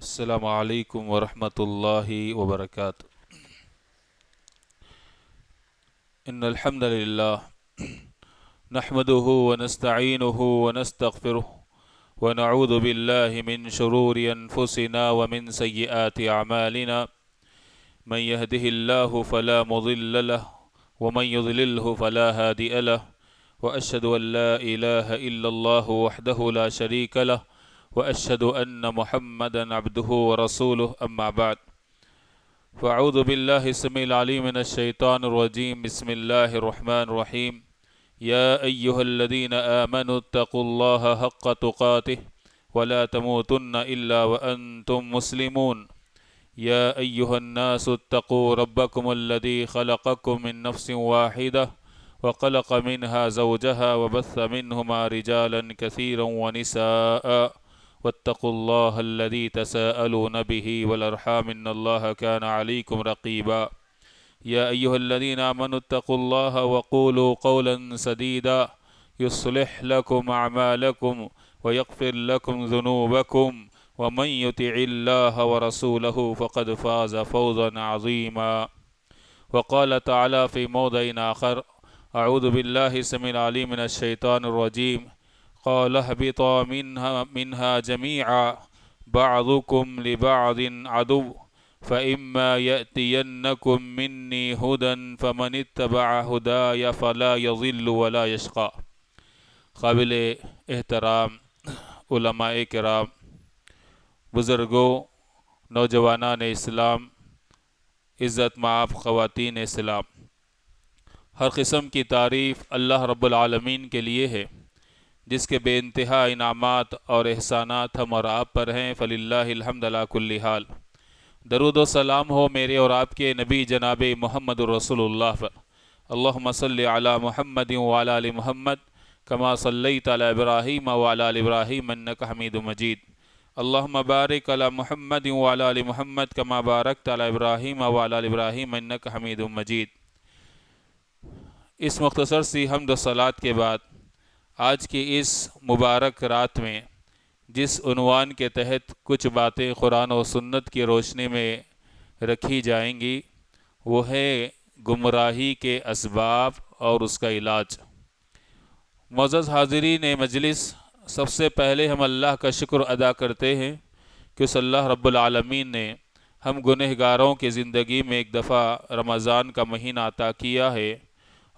السلام علیکم ورحمۃ اللہ وبرکاتہ۔ ان الحمد للہ نحمده ونستعینه ونستغفره ونعوذ باللہ من شرور انفسنا ومن سیئات اعمالنا من يهده الله فلا مضل له ومن يضلله فلا هادي له واشهد ان لا اله الا الله وحده لا شريك له واشهد ان محمدا عبده ورسوله اما بعد فاعوذ بالله السميع العليم من الشيطان الرجيم بسم الله الرحمن الرحيم يا ايها الذين امنوا اتقوا الله حق تقاته ولا تموتن الا وانتم مسلمون يا ايها الناس اتقوا ربكم الذي خلقكم من نفس واحده وخلق منها زوجها وبث منهما رجالا كثيرا ونساء واتقوا الله الذي تساءلون به والأرحام إن الله كان عليكم رقيبا يا أيها الذين آمنوا اتقوا الله وقولوا قولا سديدا يصلح لكم أعمالكم ويغفر لكم ذنوبكم ومن يطع الله ورسوله فقد فاز فوزا عظيما وقال تعالى في موضع آخر أعوذ بالله السميع العليم من الشيطان الرجيم قال اهبطا منها جميعا بعضكم لبعض عدو فإما يأتينكم مني هدى فمن اتبع هداي فلا يضل ولا يشقى۔ قابل احترام علماء کرام، بزرگوں، نوجوانان اسلام، عزت مآب خواتین اسلام، ہر قسم کی تعریف اللہ رب العالمین کے لیے ہے جس کے بے انتہا انعامات اور احسانات ہم اور آپ پر ہیں۔ فللہ الحمد علی کل حال۔ درود و سلام ہو میرے اور آپ کے نبی جناب محمد رسول اللہ پر۔ اللہم صلی علی محمد وعلی آل محمد کما صلیت علی ابراہیم وعلی آل ابراہیم انک حمید مجید۔ اللہم بارک علی محمد وعلی آل محمد کما بارکت علی ابراہیم وعلی آل ابراہیم انک حمید مجید۔ اس مختصر سی حمد و صلوات کے بعد آج کی اس مبارک رات میں جس عنوان کے تحت کچھ باتیں قرآن و سنت کی روشنی میں رکھی جائیں گی وہ ہے گمراہی کے اسباب اور اس کا علاج۔ معزز حاضرین مجلس، سب سے پہلے ہم اللہ کا شکر ادا کرتے ہیں کہ اس اللہ رب العالمین نے ہم گنہگاروں کی زندگی میں ایک دفعہ رمضان کا مہینہ عطا کیا ہے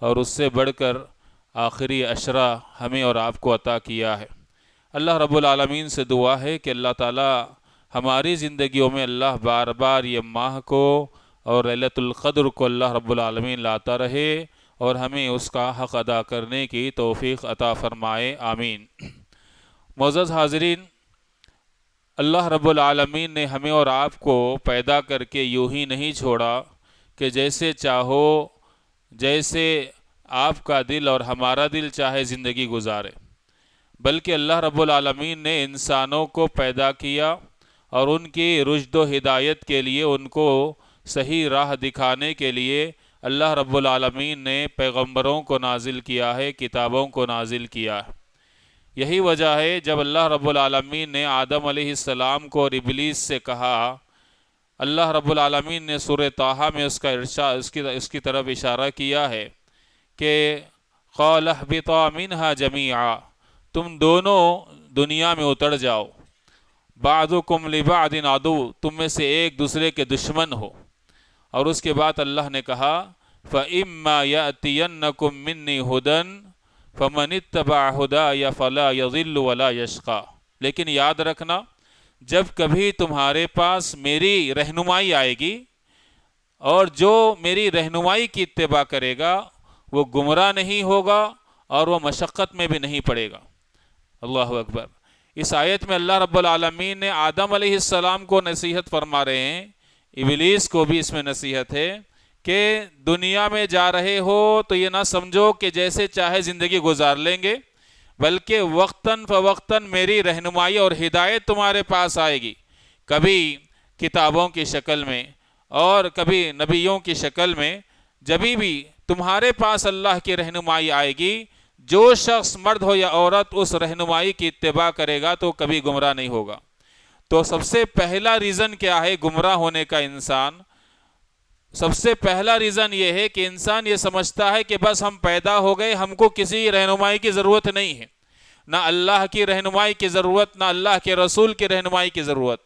اور اس سے بڑھ کر آخری عشرہ ہمیں اور آپ کو عطا کیا ہے۔ اللہ رب العالمین سے دعا ہے کہ اللہ تعالی ہماری زندگیوں میں اللہ بار بار یہ ماہ کو اور لیلۃ القدر کو اللہ رب العالمین لاتا رہے اور ہمیں اس کا حق ادا کرنے کی توفیق عطا فرمائے، آمین۔ معزز حاضرین، اللہ رب العالمین نے ہمیں اور آپ کو پیدا کر کے یوں ہی نہیں چھوڑا کہ جیسے چاہو، جیسے آپ کا دل اور ہمارا دل چاہے زندگی گزارے، بلکہ اللہ رب العالمین نے انسانوں کو پیدا کیا اور ان کی رشد و ہدایت کے لیے، ان کو صحیح راہ دکھانے کے لیے اللہ رب العالمین نے پیغمبروں کو نازل کیا ہے، کتابوں کو نازل کیا ہے۔ یہی وجہ ہے جب اللہ رب العالمین نے آدم علیہ السلام کو اور ابلیس سے کہا، اللہ رب العالمین نے سورہ طٰہٰ میں اس کی طرف اشارہ کیا ہے کہ قَالَ اهْبِطَا مِنْهَا جَمِيعًا، تم دونوں دنیا میں اتر جاؤ، بَعْضُكُمْ لِبَعْضٍ عَدُوٌّ، تم میں سے ایک دوسرے کے دشمن ہو۔ اور اس کے بعد اللہ نے کہا فَإِمَّا يَأْتِيَنَّكُمْ مِنِّي هُدًى فَمَنِ اتَّبَعَ هُدَايَ فَلَا يَضِلُّ وَلَا يَشْقَى۔ لیکن یاد رکھنا، جب کبھی تمہارے پاس میری رہنمائی آئے گی اور جو میری رہنمائی کی اتباع کرے گا وہ گمراہ نہیں ہوگا اور وہ مشقت میں بھی نہیں پڑے گا۔ اللہ اکبر۔ اس آیت میں اللہ رب العالمین نے آدم علیہ السلام کو نصیحت فرما رہے ہیں، ابلیس کو بھی اس میں نصیحت ہے کہ دنیا میں جا رہے ہو تو یہ نہ سمجھو کہ جیسے چاہے زندگی گزار لیں گے، بلکہ وقتاً فوقتاً میری رہنمائی اور ہدایت تمہارے پاس آئے گی، کبھی کتابوں کی شکل میں اور کبھی نبیوں کی شکل میں۔ جبھی بھی تمہارے پاس اللہ کی رہنمائی آئے گی، جو شخص مرد ہو یا عورت اس رہنمائی کی اتباع کرے گا تو کبھی گمراہ نہیں ہوگا۔ تو سب سے پہلا ریزن کیا ہے گمراہ ہونے کا؟ انسان سب سے پہلا ریزن یہ ہے کہ انسان یہ سمجھتا ہے کہ بس ہم پیدا ہو گئے، ہم کو کسی رہنمائی کی ضرورت نہیں ہے، نہ اللہ کی رہنمائی کی ضرورت، نہ اللہ کے رسول کی رہنمائی کی ضرورت۔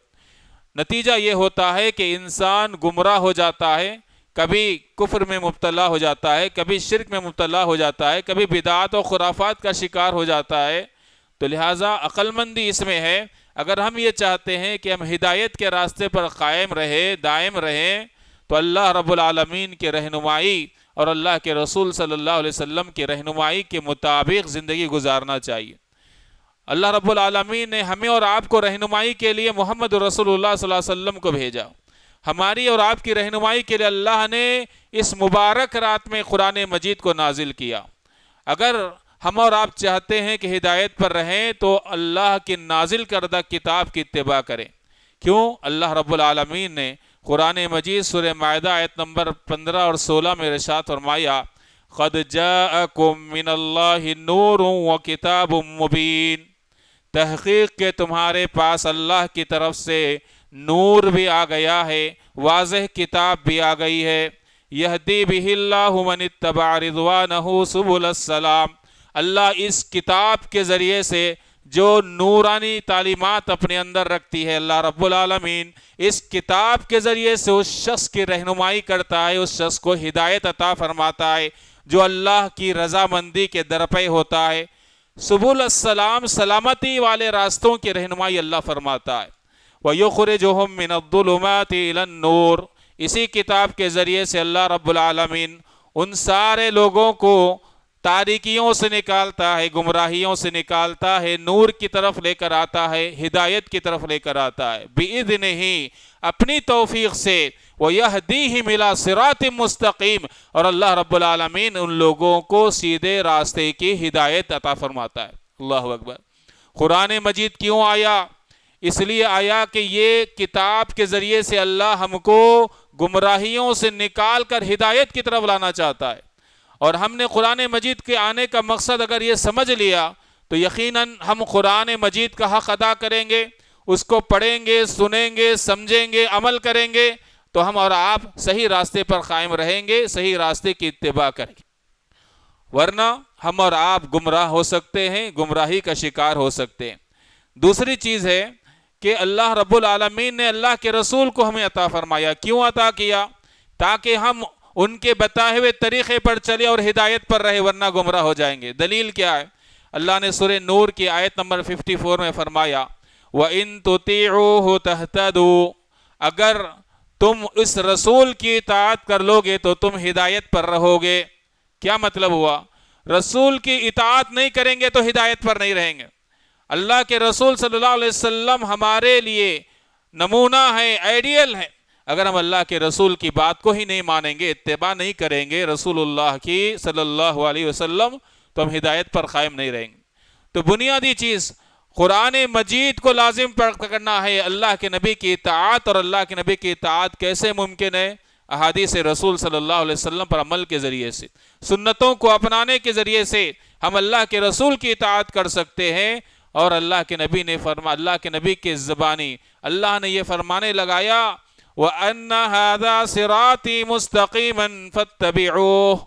نتیجہ یہ ہوتا ہے کہ انسان گمراہ ہو جاتا ہے، کبھی کفر میں مبتلا ہو جاتا ہے، کبھی شرک میں مبتلا ہو جاتا ہے، کبھی بدعات و خرافات کا شکار ہو جاتا ہے۔ تو لہٰذا عقل مندی اس میں ہے، اگر ہم یہ چاہتے ہیں کہ ہم ہدایت کے راستے پر قائم رہے، دائم رہیں، تو اللہ رب العالمین کی رہنمائی اور اللہ کے رسول صلی اللہ علیہ وسلم کی رہنمائی کے مطابق زندگی گزارنا چاہیے۔ اللہ رب العالمین نے ہمیں اور آپ کو رہنمائی کے لیے محمد رسول اللہ صلی اللہ علیہ وسلم کو بھیجا۔ ہماری اور آپ کی رہنمائی کے لیے اللہ نے اس مبارک رات میں قرآن مجید کو نازل کیا۔ اگر ہم اور آپ چاہتے ہیں کہ ہدایت پر رہیں تو اللہ کی نازل کردہ کتاب کی اتباع کریں۔ کیوں؟ اللہ رب العالمین نے قرآن مجید سورہ مائدہ آیت نمبر 15 اور 16 میں ارشاد فرمایا، قَدْ جَاءَكُم مِّنَ اللَّهِ نُورٌ وَكِتَابٌ مُّبِينٌ، تحقیق کہ تمہارے پاس اللہ کی طرف سے نور بھی آ گیا ہے، واضح کتاب بھی آ گئی ہے۔ یہدی بہ اللہ من اتبع رضوانہ سبل السلام، اللہ اس کتاب کے ذریعے سے جو نورانی تعلیمات اپنے اندر رکھتی ہے، اللہ رب العالمین اس کتاب کے ذریعے سے اس شخص کی رہنمائی کرتا ہے، اس شخص کو ہدایت عطا فرماتا ہے جو اللہ کی رضامندی کے درپے ہوتا ہے۔ سبل السلام، سلامتی والے راستوں کی رہنمائی اللہ فرماتا ہے۔ وَيُخْرِجُهُم مِّنَ الظُّلُمَاتِ إِلَى النُّورِ، اسی کتاب کے ذریعے سے اللہ رب العالمین ان سارے لوگوں کو تاریکیوں سے نکالتا ہے، گمراہیوں سے نکالتا ہے، نور کی طرف لے کر آتا ہے، ہدایت کی طرف لے کر آتا ہے، بِإِذْنِهِ، اپنی توفیق سے، وَيَهْدِيهِمْ إِلَى صِرَاطٍ مُسْتَقِيمٍ، اور اللہ رب العالمین ان لوگوں کو سیدھے راستے کی ہدایت عطا فرماتا ہے۔ اللہ اکبر۔ قرآن مجید کیوں آیا؟ اس لیے آیا کہ یہ کتاب کے ذریعے سے اللہ ہم کو گمراہیوں سے نکال کر ہدایت کی طرف لانا چاہتا ہے، اور ہم نے قرآن مجید کے آنے کا مقصد اگر یہ سمجھ لیا تو یقیناً ہم قرآن مجید کا حق ادا کریں گے، اس کو پڑھیں گے، سنیں گے، سمجھیں گے، عمل کریں گے، تو ہم اور آپ صحیح راستے پر قائم رہیں گے، صحیح راستے کی اتباع کریں گے۔ ورنہ ہم اور آپ گمراہ ہو سکتے ہیں، گمراہی کا شکار ہو سکتے ہیں۔ دوسری چیز ہے کہ اللہ رب العالمین نے اللہ کے رسول کو ہمیں عطا فرمایا۔ کیوں عطا کیا؟ تاکہ ہم ان کے بتائے ہوئے طریقے پر چلے اور ہدایت پر رہے، ورنہ گمراہ ہو جائیں گے۔ دلیل کیا ہے؟ اللہ نے سورہ نور کی آیت نمبر 54 میں فرمایا، وَإِن تُطِيعُوهُ تَهْتَدُوا، اگر تم اس رسول کی اطاعت کر لو گے تو تم ہدایت پر رہو گے۔ کیا مطلب ہوا؟ رسول کی اطاعت نہیں کریں گے تو ہدایت پر نہیں رہیں گے۔ اللہ کے رسول صلی اللہ علیہ وسلم ہمارے لیے نمونہ ہے، آئیڈیل ہے۔ اگر ہم اللہ کے رسول کی بات کو ہی نہیں مانیں گے، اتباع نہیں کریں گے رسول اللہ کی صلی اللہ علیہ وسلم، تو ہم ہدایت پر قائم نہیں رہیں گے۔ تو بنیادی چیز قرآن مجید کو لازم پکڑنا ہے، اللہ کے نبی کی اطاعت، اور اللہ کے نبی کی اطاعت کیسے ممکن ہے؟ احادیث رسول صلی اللہ علیہ وسلم پر عمل کے ذریعے سے، سنتوں کو اپنانے کے ذریعے سے ہم اللہ کے رسول کی اطاعت کر سکتے ہیں۔ اور اللہ کے نبی نے اللہ کے نبی کے زبانی اللہ نے یہ فرمانے لگایا، وَأَنَّ هَذَا صِرَاطِي مُسْتَقِيمًا فَاتَّبِعُوهُ،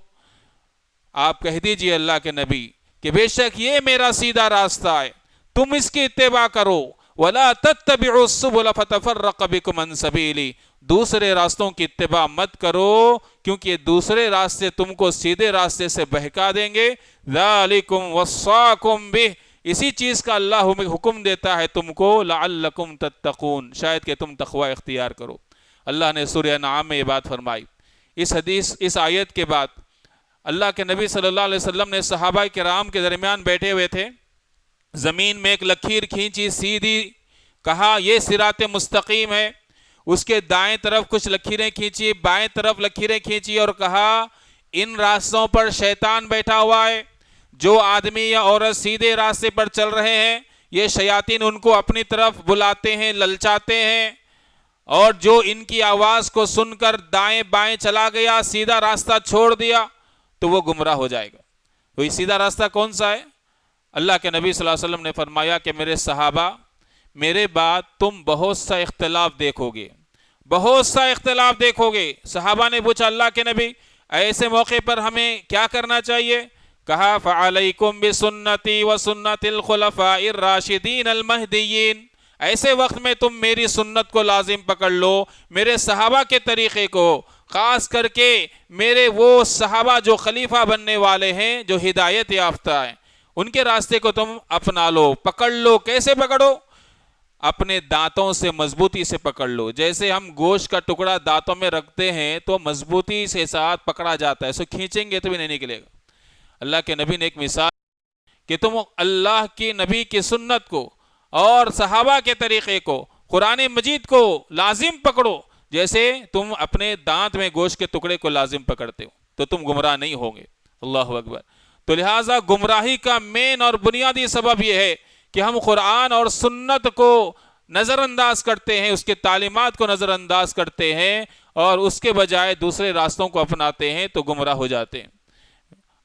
آپ کہہ دیجئے اللہ کے نبی کہ بے شک یہ میرا سیدھا راستہ ہے، تم اس کی اتباع کرو، وَلَا تَتَّبِعُوا السُّبُلَ فَتَفَرَّقَ بِكُمْ عَنْ سَبِيلِهِ، دوسرے راستوں کی اتباع مت کرو، کیونکہ یہ دوسرے راستے تم کو سیدھے راستے سے بہکا دیں گے۔ ذَلِكُمْ وَصَّاكُمْ بِهِ، اسی چیز کا اللہ حکم دیتا ہے تم کو، لعلکم تتقون، شاید کہ تم تقوی اختیار کرو۔ اللہ نے سورہ انعام میں یہ بات فرمائی۔ اس آیت کے بعد اللہ کے نبی صلی اللہ علیہ وسلم نے صحابہ کرام کے درمیان بیٹھے ہوئے تھے، زمین میں ایک لکیر کھینچی سیدھی، کہا یہ صراط مستقیم ہے، اس کے دائیں طرف کچھ لکیریں کھینچی، بائیں طرف لکیریں کھینچی، اور کہا ان راستوں پر شیطان بیٹھا ہوا ہے، جو آدمی یا عورت سیدھے راستے پر چل رہے ہیں یہ شیاطین ان کو اپنی طرف بلاتے ہیں، للچاتے ہیں، اور جو ان کی آواز کو سن کر دائیں بائیں چلا گیا، سیدھا راستہ چھوڑ دیا، تو وہ گمراہ ہو جائے گا۔ تو یہ سیدھا راستہ کون سا ہے؟ اللہ کے نبی صلی اللہ علیہ وسلم نے فرمایا کہ میرے صحابہ، میرے بعد تم بہت سا اختلاف دیکھو گے، بہت سا اختلاف دیکھو گے۔ صحابہ نے پوچھا اللہ کے نبی ایسے موقع پر ہمیں کیا کرنا چاہیے؟ کہا فعلیکم بسنتی وسنت الخلفاء الراشدین المہدیین، ایسے وقت میں تم میری سنت کو لازم پکڑ لو، میرے صحابہ کے طریقے کو، خاص کر کے میرے وہ صحابہ جو خلیفہ بننے والے ہیں، جو ہدایت یافتہ ہیں، ان کے راستے کو تم اپنا لو، پکڑ لو۔ کیسے پکڑو؟ اپنے دانتوں سے مضبوطی سے پکڑ لو۔ جیسے ہم گوشت کا ٹکڑا دانتوں میں رکھتے ہیں تو مضبوطی سے ساتھ پکڑا جاتا ہے، اسے کھینچیں گے تو بھی نہیں نکلے گا۔ اللہ کے نبی نے ایک مثال کہ تم اللہ کی نبی کی سنت کو اور صحابہ کے طریقے کو، قرآن مجید کو لازم پکڑو، جیسے تم اپنے دانت میں گوشت کے ٹکڑے کو لازم پکڑتے ہو تو تم گمراہ نہیں ہوں گے۔ اللہ اکبر۔ تو لہٰذا گمراہی کا مین اور بنیادی سبب یہ ہے کہ ہم قرآن اور سنت کو نظر انداز کرتے ہیں، اس کے تعلیمات کو نظر انداز کرتے ہیں اور اس کے بجائے دوسرے راستوں کو اپناتے ہیں تو گمراہ ہو جاتے ہیں۔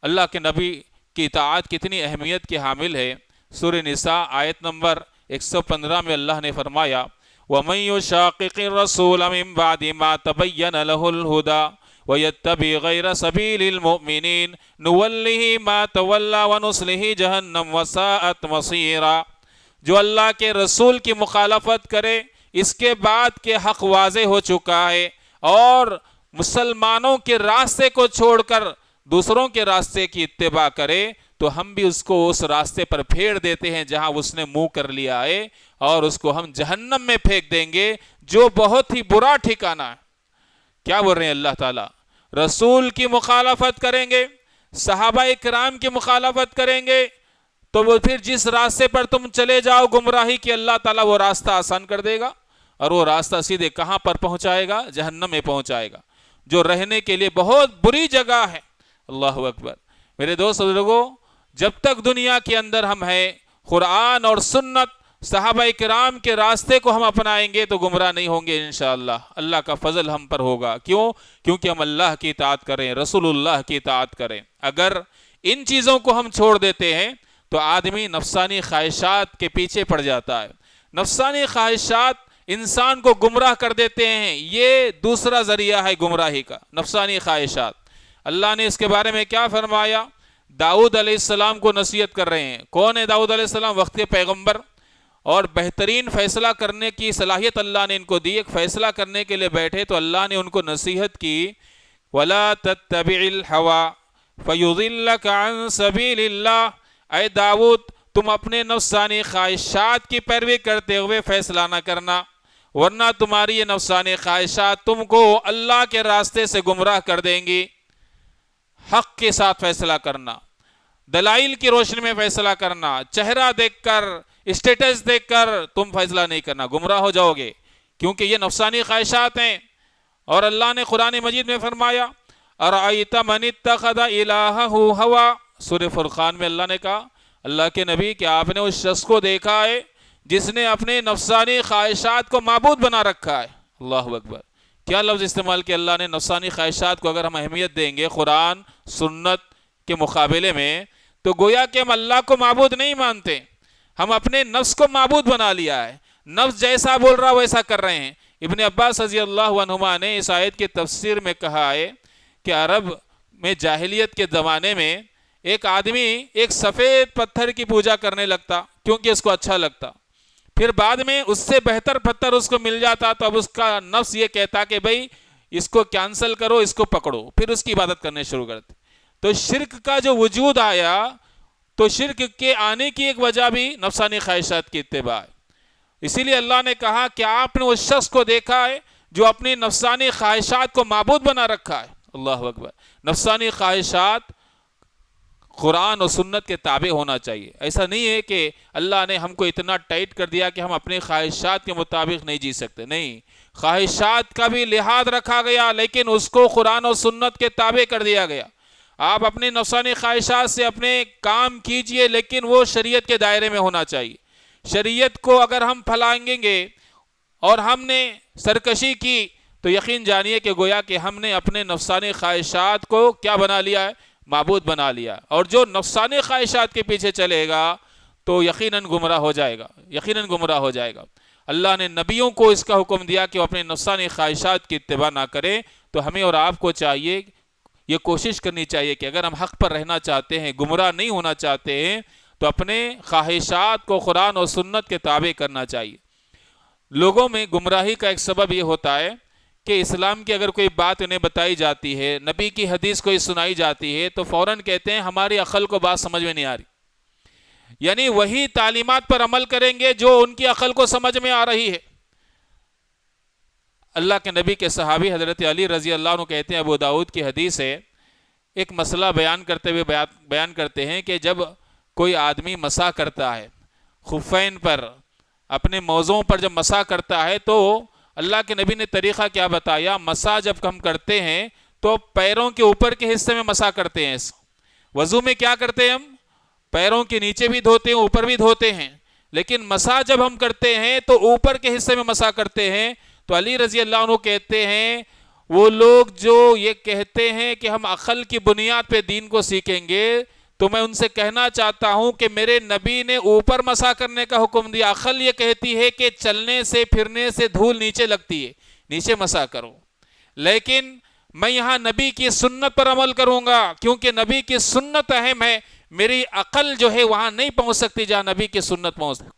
اللہ کے نبی کی اطاعت کتنی اہمیت کی حامل ہے۔ سورہ نساء آیت نمبر 115 میں اللہ نے فرمایا وَمَن يُشَاقِقِ الرَّسُولَ مِن بَعْدِ مَا تَبَيَّنَ لَهُ الْهُدَى وَيَتَّبِعْ غَيْرَ سَبِيلِ الْمُؤْمِنِينَ نُوَلِّهِ مَا تَوَلَّى وَنُصْلِهِ جَهَنَّمَ وَسَاءَتْ مَصِيرًا۔ جو اللہ کے رسول کی مخالفت کرے اس کے بعد کہ حق واضح ہو چکا ہے اور مسلمانوں کے راستے کو چھوڑ کر دوسروں کے راستے کی اتباع کرے تو ہم بھی اس کو اس راستے پر پھیر دیتے ہیں جہاں اس نے منہ کر لیا ہے، اور اس کو ہم جہنم میں پھینک دیں گے جو بہت ہی برا ٹھکانہ ہے۔ کیا بول رہے ہیں اللہ تعالیٰ؟ رسول کی مخالفت کریں گے، صحابہ کرام کی مخالفت کریں گے تو وہ پھر جس راستے پر تم چلے جاؤ گمراہی کی، اللہ تعالیٰ وہ راستہ آسان کر دے گا اور وہ راستہ سیدھے کہاں پر پہنچائے گا؟ جہنم میں پہنچائے گا، جو رہنے کے لیے بہت بری جگہ ہے۔ اللہ اکبر۔ میرے دوست بزرگوں، جب تک دنیا کے اندر ہم ہیں، قرآن اور سنت صحابہ کرام کے راستے کو ہم اپنائیں گے تو گمراہ نہیں ہوں گے انشاءاللہ۔ اللہ کا فضل ہم پر ہوگا۔ کیوں؟ کیونکہ ہم اللہ کی اطاعت کریں، رسول اللہ کی اطاعت کریں۔ اگر ان چیزوں کو ہم چھوڑ دیتے ہیں تو آدمی نفسانی خواہشات کے پیچھے پڑ جاتا ہے۔ نفسانی خواہشات انسان کو گمراہ کر دیتے ہیں، یہ دوسرا ذریعہ ہے گمراہی کا، نفسانی خواہشات۔ اللہ نے اس کے بارے میں کیا فرمایا؟ داؤد علیہ السلام کو نصیحت کر رہے ہیں۔ کون ہے داؤد علیہ السلام؟ وقت کے پیغمبر، اور بہترین فیصلہ کرنے کی صلاحیت اللہ نے ان کو دی۔ ایک فیصلہ کرنے کے لیے بیٹھے تو اللہ نے ان کو نصیحت کی وَلَا تَتَّبِعِ الْهَوَىٰ فَيُضِلَّكَ عَن سَبِيلِ اللَّهِ، اے داؤد تم اپنے نفسانی خواہشات کی پیروی کرتے ہوئے فیصلہ نہ کرنا، ورنہ تمہاری یہ نفسانی خواہشات تم کو اللہ کے راستے سے گمراہ کر دیں گی۔ حق کے ساتھ فیصلہ کرنا، دلائل کی روشنی میں فیصلہ کرنا، چہرہ دیکھ کر، اسٹیٹس دیکھ کر تم فیصلہ نہیں کرنا، گمراہ ہو جاؤ گے، کیونکہ یہ نفسانی خواہشات ہیں۔ اور اللہ نے قرآن مجید میں فرمایا اَرَأَيْتَ مَنِ اتَّخَذَ إِلَٰهَهُ هَوَىٰ، سورہ فرقان میں اللہ نے کہا اللہ کے نبی کہ آپ نے اس شخص کو دیکھا ہے جس نے اپنے نفسانی خواہشات کو معبود بنا رکھا ہے۔ اللہ اکبر۔ کیا لفظ استعمال کیا اللہ نے؟ نفسانی خواہشات کو اگر ہم اہمیت دیں گے قرآن سنت کے مقابلے میں تو گویا کہ ہم اللہ کو معبود نہیں مانتے، ہم اپنے نفس کو معبود بنا لیا ہے، نفس جیسا بول رہا ویسا کر رہے ہیں۔ ابن عباس رضی اللہ عنہما نے اس آیت کی تفسیر میں کہا ہے کہ عرب میں جاہلیت کے زمانے میں ایک آدمی ایک سفید پتھر کی پوجا کرنے لگتا کیونکہ اس کو اچھا لگتا، پھر بعد میں اس سے بہتر پتھر اس کو مل جاتا تو اب اس کا نفس یہ کہتا کہ بھئی اس کو کینسل کرو، اس کو پکڑو، پھر اس کی عبادت کرنے شروع کرتے۔ تو شرک کا جو وجود آیا تو شرک کے آنے کی ایک وجہ بھی نفسانی خواہشات کی اتباع ہے۔ اسی لیے اللہ نے کہا کہ آپ نے اس شخص کو دیکھا ہے جو اپنی نفسانی خواہشات کو معبود بنا رکھا ہے۔ اللہ اکبر۔ نفسانی خواہشات قرآن اور سنت کے تابع ہونا چاہیے۔ ایسا نہیں ہے کہ اللہ نے ہم کو اتنا ٹائٹ کر دیا کہ ہم اپنے خواہشات کے مطابق نہیں جی سکتے، نہیں، خواہشات کا بھی لحاظ رکھا گیا لیکن اس کو قرآن اور سنت کے تابع کر دیا گیا۔ آپ اپنی نفسانی خواہشات سے اپنے کام کیجئے لیکن وہ شریعت کے دائرے میں ہونا چاہیے۔ شریعت کو اگر ہم پھیلائیں گے اور ہم نے سرکشی کی تو یقین جانیے کہ گویا کہ ہم نے اپنے نفسانی خواہشات کو کیا بنا لیا ہے؟ معبود بنا لیا۔ اور جو نفسانی خواہشات کے پیچھے چلے گا تو یقیناً گمراہ ہو جائے گا، یقیناً گمراہ ہو جائے گا۔ اللہ نے نبیوں کو اس کا حکم دیا کہ وہ اپنے نفسانی خواہشات کی اتباع نہ کریں، تو ہمیں اور آپ کو چاہیے، یہ کوشش کرنی چاہیے کہ اگر ہم حق پر رہنا چاہتے ہیں، گمراہ نہیں ہونا چاہتے ہیں، تو اپنے خواہشات کو قرآن اور سنت کے تابع کرنا چاہیے۔ لوگوں میں گمراہی کا ایک سبب یہ ہوتا ہے کہ اسلام کی اگر کوئی بات انہیں بتائی جاتی ہے، نبی کی حدیث کوئی سنائی جاتی ہے، تو فوراً کہتے ہیں ہماری عقل کو بات سمجھ میں نہیں آ رہی، یعنی وہی تعلیمات پر عمل کریں گے جو ان کی عقل کو سمجھ میں آ رہی ہے۔ اللہ کے نبی کے صحابی حضرت علی رضی اللہ عنہ کہتے ہیں، ابو داؤد کی حدیث ہے، ایک مسئلہ بیان کرتے ہوئے بیان کرتے ہیں کہ جب کوئی آدمی مسح کرتا ہے خفین پر، اپنے موضوعوں پر جب مسح کرتا ہے، تو اللہ کے نبی نے طریقہ کیا بتایا، مسح جب ہم کرتے ہیں تو پیروں کے اوپر کے حصے میں مسح کرتے ہیں۔ وضو میں کیا کرتے ہیں ہم؟ پیروں کے نیچے بھی دھوتے ہیں، اوپر بھی دھوتے ہیں، لیکن مسح جب ہم کرتے ہیں تو اوپر کے حصے میں مسح کرتے ہیں۔ تو علی رضی اللہ عنہ کہتے ہیں وہ لوگ جو یہ کہتے ہیں کہ ہم عقل کی بنیاد پہ دین کو سیکھیں گے، تو میں ان سے کہنا چاہتا ہوں کہ میرے نبی نے اوپر مسح کرنے کا حکم دیا، عقل یہ کہتی ہے کہ چلنے سے پھرنے سے دھول نیچے لگتی ہے، نیچے مسح کرو، لیکن میں یہاں نبی کی سنت پر عمل کروں گا کیونکہ نبی کی سنت اہم ہے، میری عقل جو ہے وہاں نہیں پہنچ سکتی جہاں نبی کی سنت پہنچ سکتی۔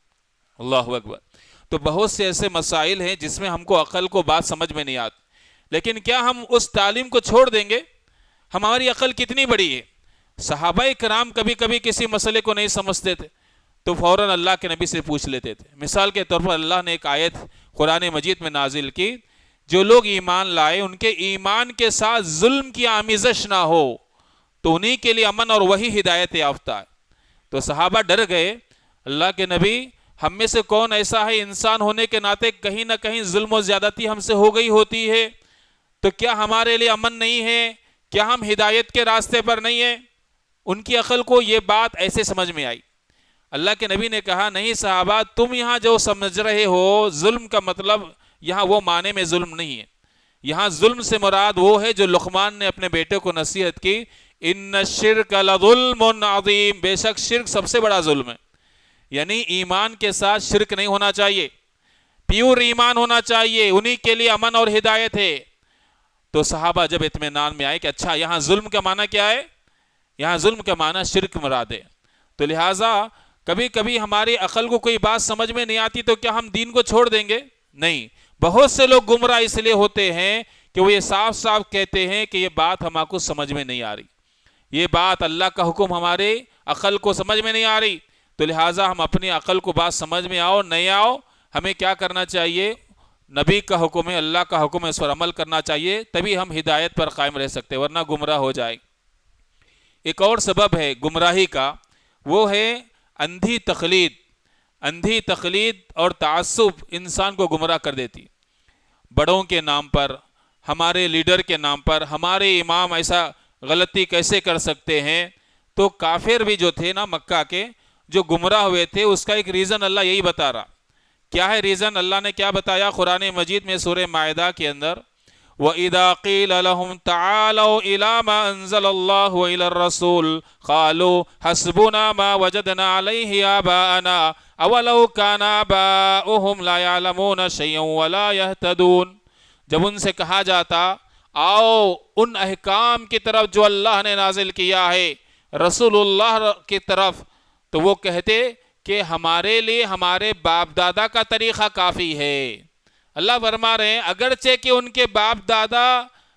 اللہ اکبر۔ تو بہت سے ایسے مسائل ہیں جس میں ہم کو عقل کو بات سمجھ میں نہیں آتی، لیکن کیا ہم اس تعلیم کو چھوڑ دیں گے؟ ہماری عقل کتنی بڑی ہے۔ صحابہ کرام کبھی کبھی کسی مسئلے کو نہیں سمجھتے تھے تو فوراً اللہ کے نبی سے پوچھ لیتے تھے۔ مثال کے طور پر اللہ نے ایک آیت قرآن مجید میں نازل کی، جو لوگ ایمان لائے ان کے ایمان کے ساتھ ظلم کی آمیزش نہ ہو تو انہی کے لیے امن اور وہی ہدایت یافتہ ہے۔ تو صحابہ ڈر گئے، اللہ کے نبی ہم میں سے کون ایسا ہے انسان ہونے کے ناطے کہیں نہ کہیں ظلم و زیادتی ہم سے ہو گئی ہوتی ہے، تو کیا ہمارے لیے امن نہیں ہے؟ کیا ہم ہدایت کے راستے پر نہیں ہیں؟ ان کی عقل کو یہ بات ایسے سمجھ میں آئی۔ اللہ کے نبی نے کہا نہیں صحابہ، تم یہاں جو سمجھ رہے ہو ظلم کا مطلب یہاں وہ معنی میں ظلم نہیں ہے، یہاں ظلم سے مراد وہ ہے جو لقمان نے اپنے بیٹے کو نصیحت کی، ان الشرک لظلم عظیم، بے شک شرک سب سے بڑا ظلم ہے، یعنی ایمان کے ساتھ شرک نہیں ہونا چاہیے، پیور ایمان ہونا چاہیے، انہی کے لیے امن اور ہدایت ہے۔ تو صحابہ جب اطمینان میں آئے کہ اچھا یہاں ظلم کا معنی کیا ہے، یہاں ظلم کا معنی شرک مراد ہے، تو لہٰذا کبھی کبھی ہماری عقل کو کوئی بات سمجھ میں نہیں آتی تو کیا ہم دین کو چھوڑ دیں گے؟ نہیں۔ بہت سے لوگ گمراہ اس لیے ہوتے ہیں کہ وہ یہ صاف صاف کہتے ہیں کہ یہ بات ہم کو سمجھ میں نہیں آ رہی، یہ بات اللہ کا حکم ہمارے عقل کو سمجھ میں نہیں آ رہی، تو لہٰذا ہم اپنی عقل کو بات سمجھ میں آؤ نہیں آؤ، ہمیں کیا کرنا چاہیے؟ نبی کا حکم ہے، اللہ کا حکم ہے، اس پر عمل کرنا چاہیے، تبھی ہم ہدایت پر قائم رہ سکتے، ورنہ گمراہ ہو جائے۔ ایک اور سبب ہے گمراہی کا، وہ ہے اندھی تقلید۔ اندھی تقلید اور تعصب انسان کو گمراہ کر دیتی، بڑوں کے نام پر، ہمارے لیڈر کے نام پر، ہمارے امام ایسا غلطی کیسے کر سکتے ہیں؟ تو کافر بھی جو تھے نا مکہ کے، جو گمراہ ہوئے تھے، اس کا ایک ریزن اللہ یہی بتا رہا۔ کیا ہے ریزن؟ اللہ نے کیا بتایا قرآن مجید میں سورہ مائدہ کے اندر، وَإِذَا قِيلَ لَهُمْ تَعَالَوْا إِلَىٰ مَا أَنزَلَ اللَّهُ وَإِلَى الرَّسُولِ قَالُوا حَسْبُنَا مَا وَجَدْنَا عَلَيْهِ آبَاءَنَا أَوَلَوْ كَانَ آبَاؤُهُمْ لَا يَعْلَمُونَ شَيْئًا وَلَا يَهْتَدُونَ۔ جب ان سے کہا جاتا آؤ ان احکام کی طرف جو اللہ نے نازل کیا ہے رسول اللہ کی طرف، تو وہ کہتے کہ ہمارے لیے ہمارے باپ دادا کا طریقہ کافی ہے۔ اللہ فرما رہے ہیں اگرچہ کہ ان کے باپ دادا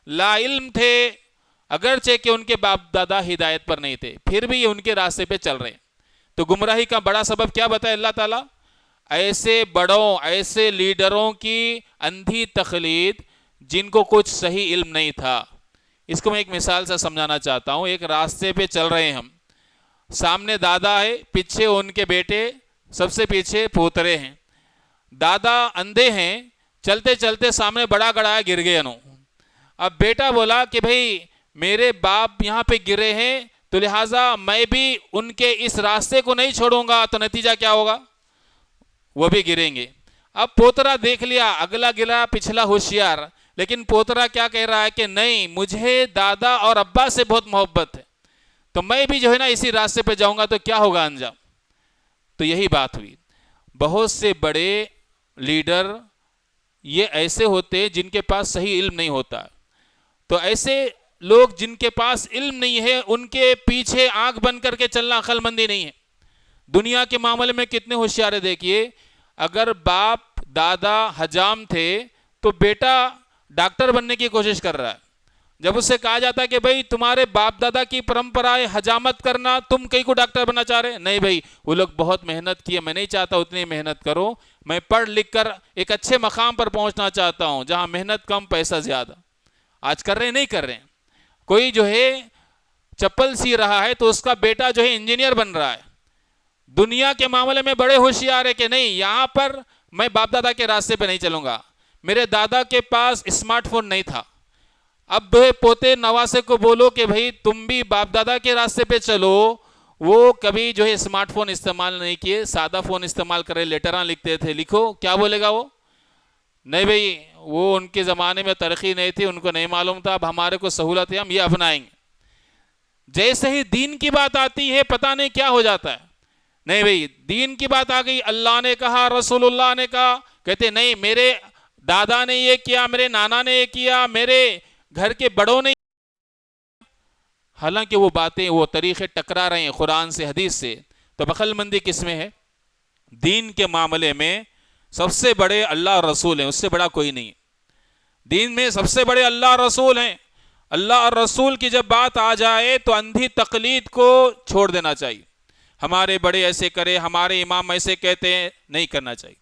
لا علم تھے، اگرچہ کہ ان کے باپ دادا ہدایت پر نہیں تھے، پھر بھی یہ ان کے راستے پہ چل رہے ہیں۔ تو گمراہی کا بڑا سبب کیا بتایا اللہ تعالیٰ؟ ایسے بڑوں، ایسے لیڈروں کی اندھی تقلید جن کو کچھ صحیح علم نہیں تھا۔ اس کو میں ایک مثال سے سمجھانا چاہتا ہوں۔ ایک راستے پہ چل رہے ہیں ہم، سامنے دادا ہے، پیچھے ان کے بیٹے، سب سے پیچھے پوترے ہیں۔ دادا اندھے ہیں، چلتے چلتے سامنے بڑا گڑھا گر گئے انہوں۔ اب بیٹا بولا کہ بھئی میرے باپ یہاں پہ گرے ہیں تو لہٰذا میں بھی ان کے اس راستے کو نہیں چھوڑوں گا، تو نتیجہ کیا ہوگا؟ وہ بھی گریں گے۔ اب پوترا دیکھ لیا، اگلا گرا پچھلا ہوشیار، لیکن پوترا کیا کہہ رہا ہے کہ نہیں، مجھے دادا اور ابا سے بہت محبت ہے، تو میں بھی جو ہے نا اسی راستے پہ جاؤں گا، تو کیا ہوگا انجام؟ تو تو یہی بات ہوئی. بہت سے بڑے لیڈر یہ ایسے ہوتے جن کے پاس صحیح علم نہیں ہوتا. تو ایسے لوگ جن کے پاس علم نہیں ہے ان کے پیچھے آنکھ بند کر کے چلنا عقل مندی نہیں ہے. دنیا کے معاملے میں کتنے ہوشیار ہیں دیکھیے. اگر باپ دادا حجام تھے تو بیٹا ڈاکٹر بننے کی کوشش کر رہا ہے. جب اس سے کہا جاتا ہے کہ بھئی تمہارے باپ دادا کی پرمپرا ہے حجامت کرنا, تم کئی کو ڈاکٹر بننا چاہ رہے؟ نہیں بھئی, وہ لوگ بہت محنت کی ہے, میں نہیں چاہتا اتنی محنت کرو, میں پڑھ لکھ کر ایک اچھے مقام پر پہنچنا چاہتا ہوں جہاں محنت کم پیسہ زیادہ. آج کر رہے ہیں نہیں کر رہے ہیں. کوئی جو ہے چپل سی رہا ہے تو اس کا بیٹا جو ہے انجینئر بن رہا ہے. دنیا کے معاملے میں بڑے ہوشیار ہے کہ نہیں یہاں پر میں باپ دادا کے راستے پہ نہیں چلوں گا. میرے دادا کے پاس اسمارٹ فون نہیں تھا. اب پوتے نواسے کو بولو کہ بھئی تم بھی باپ دادا کے راستے پہ چلو. وہ کبھی جو ہے اسمارٹ فون استعمال نہیں کیے, سادہ فون استعمال کرے, لیٹراں لکھتے تھے. لکھو کیا بولے گا وہ؟ نہیں بھئی وہ ان کے زمانے میں ترقی نہیں تھی, ان کو نہیں معلوم تھا, اب ہمارے کو سہولت ہے ہم یہ اپنائیں گے. جیسے ہی دین کی بات آتی ہے پتہ نہیں کیا ہو جاتا ہے. نہیں بھئی دین کی بات آ گئی, اللہ نے کہا, رسول اللہ نے کہا, کہتے نہیں میرے دادا نے یہ کیا, میرے نانا نے یہ کیا, میرے گھر کے بڑوں نے. حالانکہ وہ باتیں وہ طریقے ٹکرا رہے ہیں قرآن سے حدیث سے. تو عقل مندی کس میں ہے؟ دین کے معاملے میں سب سے بڑے اللہ اور رسول ہیں, اس سے بڑا کوئی نہیں. دین میں سب سے بڑے اللہ اور رسول ہیں. اللہ اور رسول کی جب بات آ جائے تو اندھی تقلید کو چھوڑ دینا چاہیے. ہمارے بڑے ایسے کرے, ہمارے امام ایسے کہتے ہیں, نہیں کرنا چاہیے.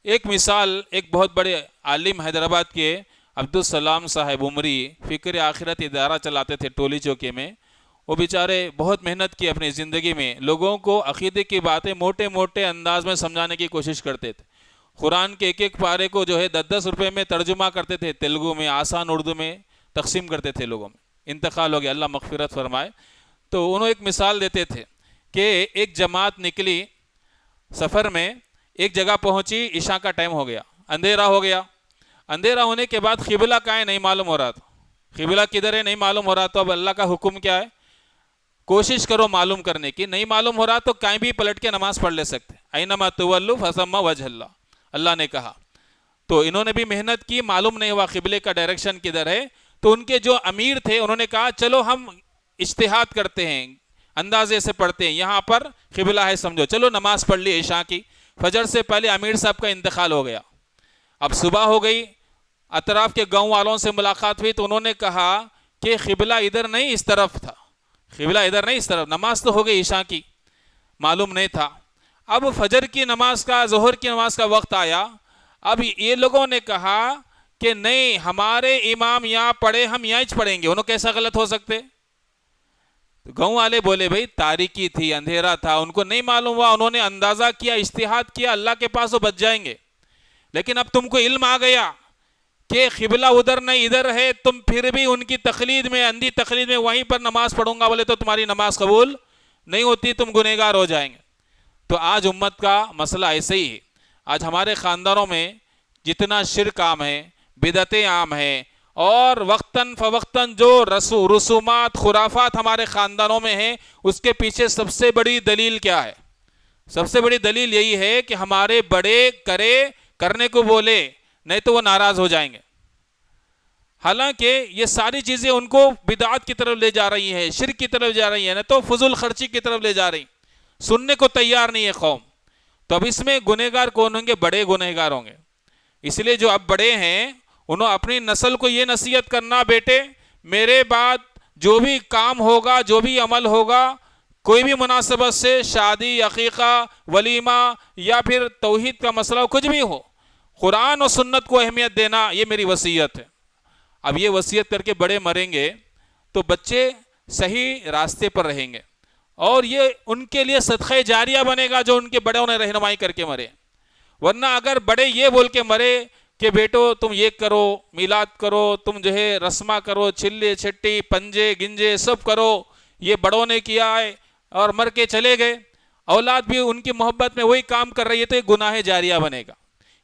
ایک مثال, ایک بہت بڑے عالم حیدرآباد کے عبدالسلام صاحب عمری فکر آخرت ادارہ چلاتے تھے ٹولی چوکے میں. وہ بیچارے بہت محنت کی اپنی زندگی میں, لوگوں کو عقیدے کی باتیں موٹے موٹے انداز میں سمجھانے کی کوشش کرتے تھے. قرآن کے ایک ایک پارے کو جو ہے 10-10 روپے میں ترجمہ کرتے تھے, تیلگو میں, آسان اردو میں تقسیم کرتے تھے لوگوں میں. انتقال ہو گیا, اللہ مغفرت فرمائے. تو انہوں ایک مثال دیتے تھے کہ ایک جماعت نکلی سفر میں, ایک جگہ پہنچی, عشاء کا ٹائم ہو گیا, اندھیرا ہو گیا. اندھیرا ہونے کے بعد قبلہ کہاں ہے نہیں معلوم ہو رہا تھا, قبلہ کدھر ہے نہیں معلوم ہو رہا. تو اب اللہ کا حکم کیا ہے؟ کوشش کرو معلوم کرنے کی. نہیں معلوم ہو رہا تو کہیں بھی پلٹ کے نماز پڑھ لے سکتے. اینما تولوا فثم وجہ اللہ, اللہ نے کہا. تو انہوں نے بھی محنت کی, معلوم نہیں ہوا قبلے کا ڈائریکشن کدھر ہے. تو ان کے جو امیر تھے انہوں نے کہا چلو ہم اجتہاد کرتے ہیں, اندازے سے پڑھتے ہیں, یہاں پر قبلہ ہے سمجھو, چلو نماز پڑھ لی عشاء کی. فجر سے پہلے امیر صاحب کا انتقال ہو گیا. اب صبح ہو گئی, اطراف کے گاؤں والوں سے ملاقات ہوئی تو انہوں نے کہا کہ قبلہ ادھر نہیں اس طرف تھا, قبلہ ادھر نہیں اس طرف. نماز تو ہو گئی عشاء کی, معلوم نہیں تھا. اب فجر کی نماز کا, ظہر کی نماز کا وقت آیا. اب یہ لوگوں نے کہا کہ نہیں ہمارے امام یہاں پڑھے, ہم یہاں پڑھیں گے. انہوں کیسا غلط ہو سکتے؟ گاؤں والے بولے بھائی تاریکی تھی, اندھیرا تھا, ان کو نہیں معلوم ہوا, انہوں نے اندازہ کیا, اجتہاد کیا, اللہ کے پاس وہ بچ جائیں گے. لیکن اب تم کو علم آ گیا کہ قبلہ ادھر نہیں ادھر ہے, تم پھر بھی ان کی تقلید میں, اندھی تقلید میں وہیں پر نماز پڑھوں گا بولے تو تمہاری نماز قبول نہیں ہوتی, تم گنہگار ہو جائیں گے. تو آج امت کا مسئلہ ایسے ہی ہے. آج ہمارے خاندانوں میں جتنا شرک عام ہے, بدعتیں عام ہیں, اور وقتاً فوقتاً جو رسومات خرافات ہمارے خاندانوں میں ہیں, اس کے پیچھے سب سے بڑی دلیل کیا ہے؟ سب سے بڑی دلیل یہی ہے کہ ہمارے بڑے کرنے کو بولے, نہیں تو وہ ناراض ہو جائیں گے. حالانکہ یہ ساری چیزیں ان کو بدعات کی طرف لے جا رہی ہیں, شرک کی طرف جا رہی ہیں, نہ تو فضول خرچی کی طرف لے جا رہی ہیں. سننے کو تیار نہیں ہے قوم. تو اب اس میں گنہگار کون ہوں گے؟ بڑے گنہگار ہوں گے. اس لیے جو اب بڑے ہیں انہوں اپنی نسل کو یہ نصیحت کرنا, بیٹے میرے بعد جو بھی کام ہوگا, جو بھی عمل ہوگا, کوئی بھی مناسبت سے, شادی, عقیقہ, ولیمہ, یا پھر توحید کا مسئلہ ہو, کچھ بھی ہو, قرآن و سنت کو اہمیت دینا, یہ میری وصیت ہے. اب یہ وصیت کر کے بڑے مریں گے تو بچے صحیح راستے پر رہیں گے, اور یہ ان کے لیے صدقہ جاریہ بنے گا جو ان کے بڑوں نے رہنمائی کر کے مرے. ورنہ اگر بڑے یہ بول کے مرے کہ بیٹو تم یہ کرو, میلاد کرو, تم جو ہے رسمہ کرو, چھلے چھٹی, پنجے گنجے سب کرو, یہ بڑوں نے کیا ہے, اور مر کے چلے گئے, اولاد بھی ان کی محبت میں وہی کام کر رہی ہے, تو یہ گناہ جاریہ بنے گا.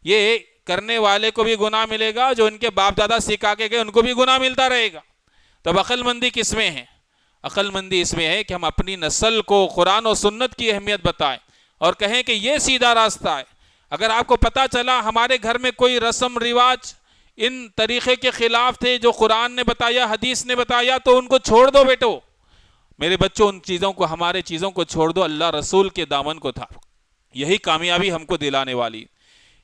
یہ کرنے والے کو بھی گناہ ملے گا, جو ان کے باپ دادا سکھا کے گئے ان کو بھی گناہ ملتا رہے گا. تب عقل مندی کس میں ہے؟ عقل مندی اس میں ہے کہ ہم اپنی نسل کو قرآن و سنت کی اہمیت بتائیں, اور کہیں کہ یہ سیدھا راستہ ہے. اگر آپ کو پتہ چلا ہمارے گھر میں کوئی رسم رواج ان طریقے کے خلاف تھے جو قرآن نے بتایا، حدیث نے بتایا، تو ان کو چھوڑ دو بیٹو. میرے بچوں، ان چیزوں کو، ہمارے چیزوں کو چھوڑ دو. اللہ رسول کے دامن کو تھا، یہی کامیابی ہم کو دلانے والی.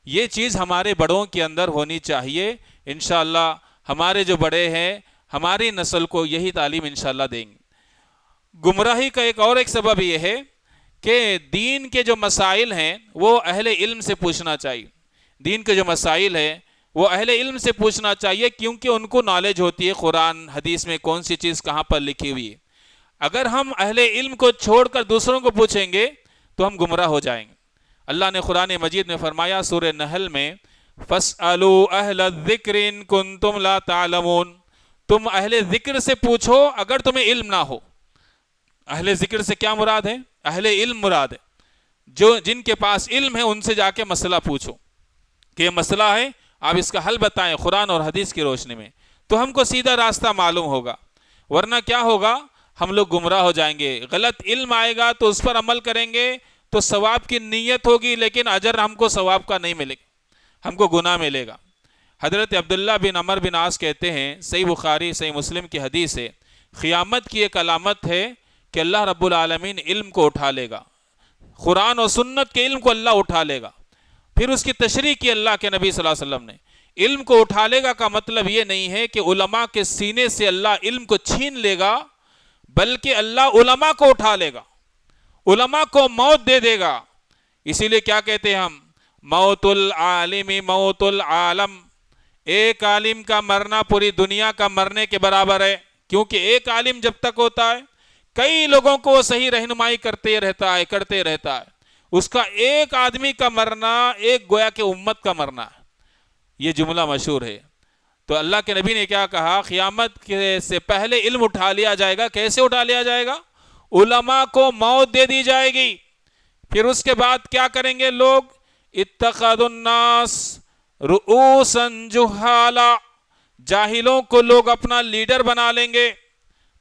یہ چیز ہمارے بڑوں کے اندر ہونی چاہیے. انشاءاللہ ہمارے جو بڑے ہیں ہماری نسل کو یہی تعلیم انشاءاللہ دیں گے. گمراہی کا ایک سبب یہ ہے کہ دین کے جو مسائل ہیں وہ اہل علم سے پوچھنا چاہیے. دین کے جو مسائل ہیں وہ اہل علم سے پوچھنا چاہیے، کیونکہ ان کو نالج ہوتی ہے قرآن حدیث میں کون سی چیز کہاں پر لکھی ہوئی ہے. اگر ہم اہل علم کو چھوڑ کر دوسروں کو پوچھیں گے تو ہم گمراہ ہو جائیں گے. اللہ نے قرآن مجید میں فرمایا سورہ نحل میں، فَاسْأَلُوا أَهْلَ الذِّكْرِ إِن كُنتُمْ لَا تَعْلَمُونَ، تم اہل ذکر سے پوچھو اگر تمہیں علم نہ ہو. اہل ذکر سے کیا مراد ہے؟ اہل علم مراد ہے. جن کے پاس علم ہے ان سے جا کے مسئلہ پوچھو کہ یہ مسئلہ ہے، آپ اس کا حل بتائیں قرآن اور حدیث کی روشنی میں، تو ہم کو سیدھا راستہ معلوم ہوگا. ورنہ کیا ہوگا؟ ہم لوگ گمراہ ہو جائیں گے. غلط علم آئے گا تو اس پر عمل کریں گے تو ثواب کی نیت ہوگی، لیکن اجر ہم کو ثواب کا نہیں ملے گا، ہم کو گناہ ملے گا. حضرت عبداللہ بن عمر بن عاص کہتے ہیں، صحیح بخاری صحیح مسلم کی حدیث ہے، قیامت کی ایک علامت ہے کہ اللہ رب العالمین علم کو اٹھا لے گا، قرآن اور سنت کے علم کو اللہ اٹھا لے گا. پھر اس کی تشریح کی اللہ کے نبی صلی اللہ علیہ وسلم نے. علم کو اٹھا لے گا کا مطلب یہ نہیں ہے کہ علماء کے سینے سے اللہ علم کو چھین لے گا، بلکہ اللہ علماء کو اٹھا لے گا، علماء کو موت دے دے گا. اسی لیے کیا کہتے ہیں ہم؟ موت العالم موت العالم. ایک عالم کا مرنا پوری دنیا کا مرنے کے برابر ہے، کیونکہ ایک عالم جب تک ہوتا ہے کئی لوگوں کو صحیح رہنمائی کرتے رہتا ہے. اس کا ایک آدمی کا مرنا ایک گویا کہ امت کا مرنا ہے. یہ جملہ مشہور ہے. تو اللہ کے نبی نے کیا کہا؟ قیامت سے پہلے علم اٹھا لیا جائے گا. کیسے اٹھا لیا جائے گا؟ علماء کو موت دے دی جائے گی. پھر اس کے بعد کیا کریں گے لوگ؟ اتخذوا الناس رؤوسا جہالا، جاہلوں کو لوگ اپنا لیڈر بنا لیں گے.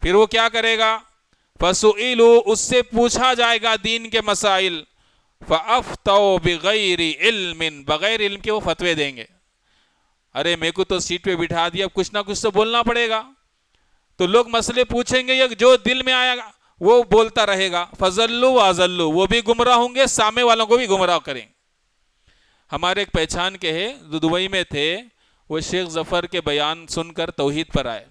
پھر وہ کیا کرے گا؟ فسئلوا، اس سے پوچھا جائے گا دین کے مسائل، فافتوا بغیر علم، بغیر علم کے وہ فتوے دیں گے. ارے میرے کو تو سیٹ پہ بٹھا دیا، اب کچھ نہ کچھ تو بولنا پڑے گا. تو لوگ مسئلے پوچھیں گے، جو دل میں آئے گا وہ بولتا رہے گا. فضلوا واضلوا، وہ بھی گمراہ ہوں گے، سامنے والوں کو بھی گمراہ کریں. ہمارے ایک پہچان کے ہیں جو دبئی میں تھے، وہ شیخ ظفر کے بیان سن کر توحید پر آئے.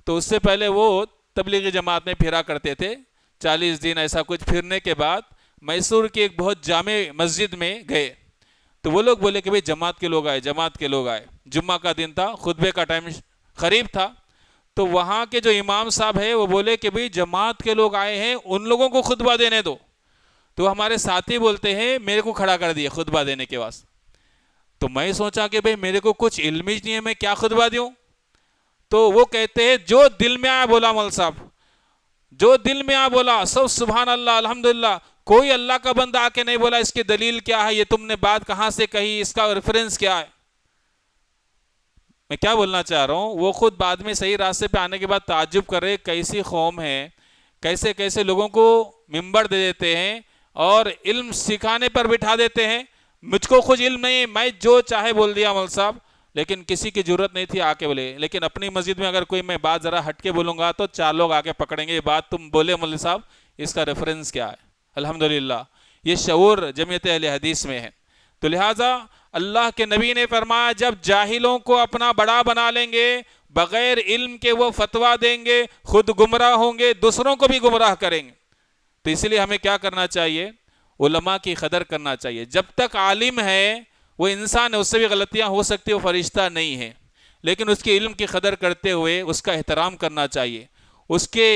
تو اس سے پہلے وہ تبلیغی جماعت میں پھرا کرتے تھے. 40 دن ایسا کچھ پھرنے کے بعد میسور کی ایک بہت جامع مسجد میں گئے. تو وہ لوگ بولے کہ بھئی جماعت کے لوگ آئے. جمعہ کا دن تھا، خطبے کا ٹائم قریب تھا. تو وہاں کے جو امام صاحب ہیں وہ بولے کہ بھئی جماعت کے لوگ آئے ہیں، ان لوگوں کو خطبہ دینے دو. تو ہمارے ساتھی بولتے ہیں میرے کو کھڑا کر دیا خطبہ دینے کے واسطے. تو میں سوچا کہ بھئی میرے کو کچھ علم ہی نہیں ہے، میں کیا خطبہ دوں. تو وہ کہتے ہیں جو دل میں آیا بولا مول صاحب، جو دل میں آیا بولا. سب سبحان اللہ الحمدللہ. کوئی اللہ کا بندہ آ کے نہیں بولا اس کی دلیل کیا ہے، یہ تم نے بات کہاں سے کہی، اس کا ریفرنس کیا ہے. میں کیا بولنا چاہ رہا ہوں، وہ خود بعد میں صحیح راستے پہ آنے کے بعد تعجب کر رہے کیسی قوم ہے، کیسے کیسے لوگوں کو منبر دے دیتے ہیں اور علم سکھانے پر بٹھا دیتے ہیں. مجھ کو خود علم نہیں ہے، میں جو چاہے بول دیا مول صاحب، لیکن کسی کی ضرورت نہیں تھی آ کے بولے. لیکن اپنی مسجد میں اگر کوئی میں بات ذرا ہٹ کے بولوں گا تو 4 لوگ آ کے پکڑیں گے، یہ بات تم بولے مول صاحب، اس کا ریفرنس کیا ہے. الحمدللہ یہ شعور جمعیت اہل حدیث میں ہے. تو لہٰذا اللہ کے نبی نے فرمایا جب جاہلوں کو اپنا بڑا بنا لیں گے، بغیر علم کے وہ فتویٰ دیں گے، خود گمراہ ہوں گے، دوسروں کو بھی گمراہ کریں گے. تو اس لیے ہمیں کیا کرنا چاہیے؟ علماء کی قدر کرنا چاہیے. جب تک عالم ہے، وہ انسان ہے، اس سے بھی غلطیاں ہو سکتی، وہ فرشتہ نہیں ہے، لیکن اس کے علم کی قدر کرتے ہوئے اس کا احترام کرنا چاہیے. اس کے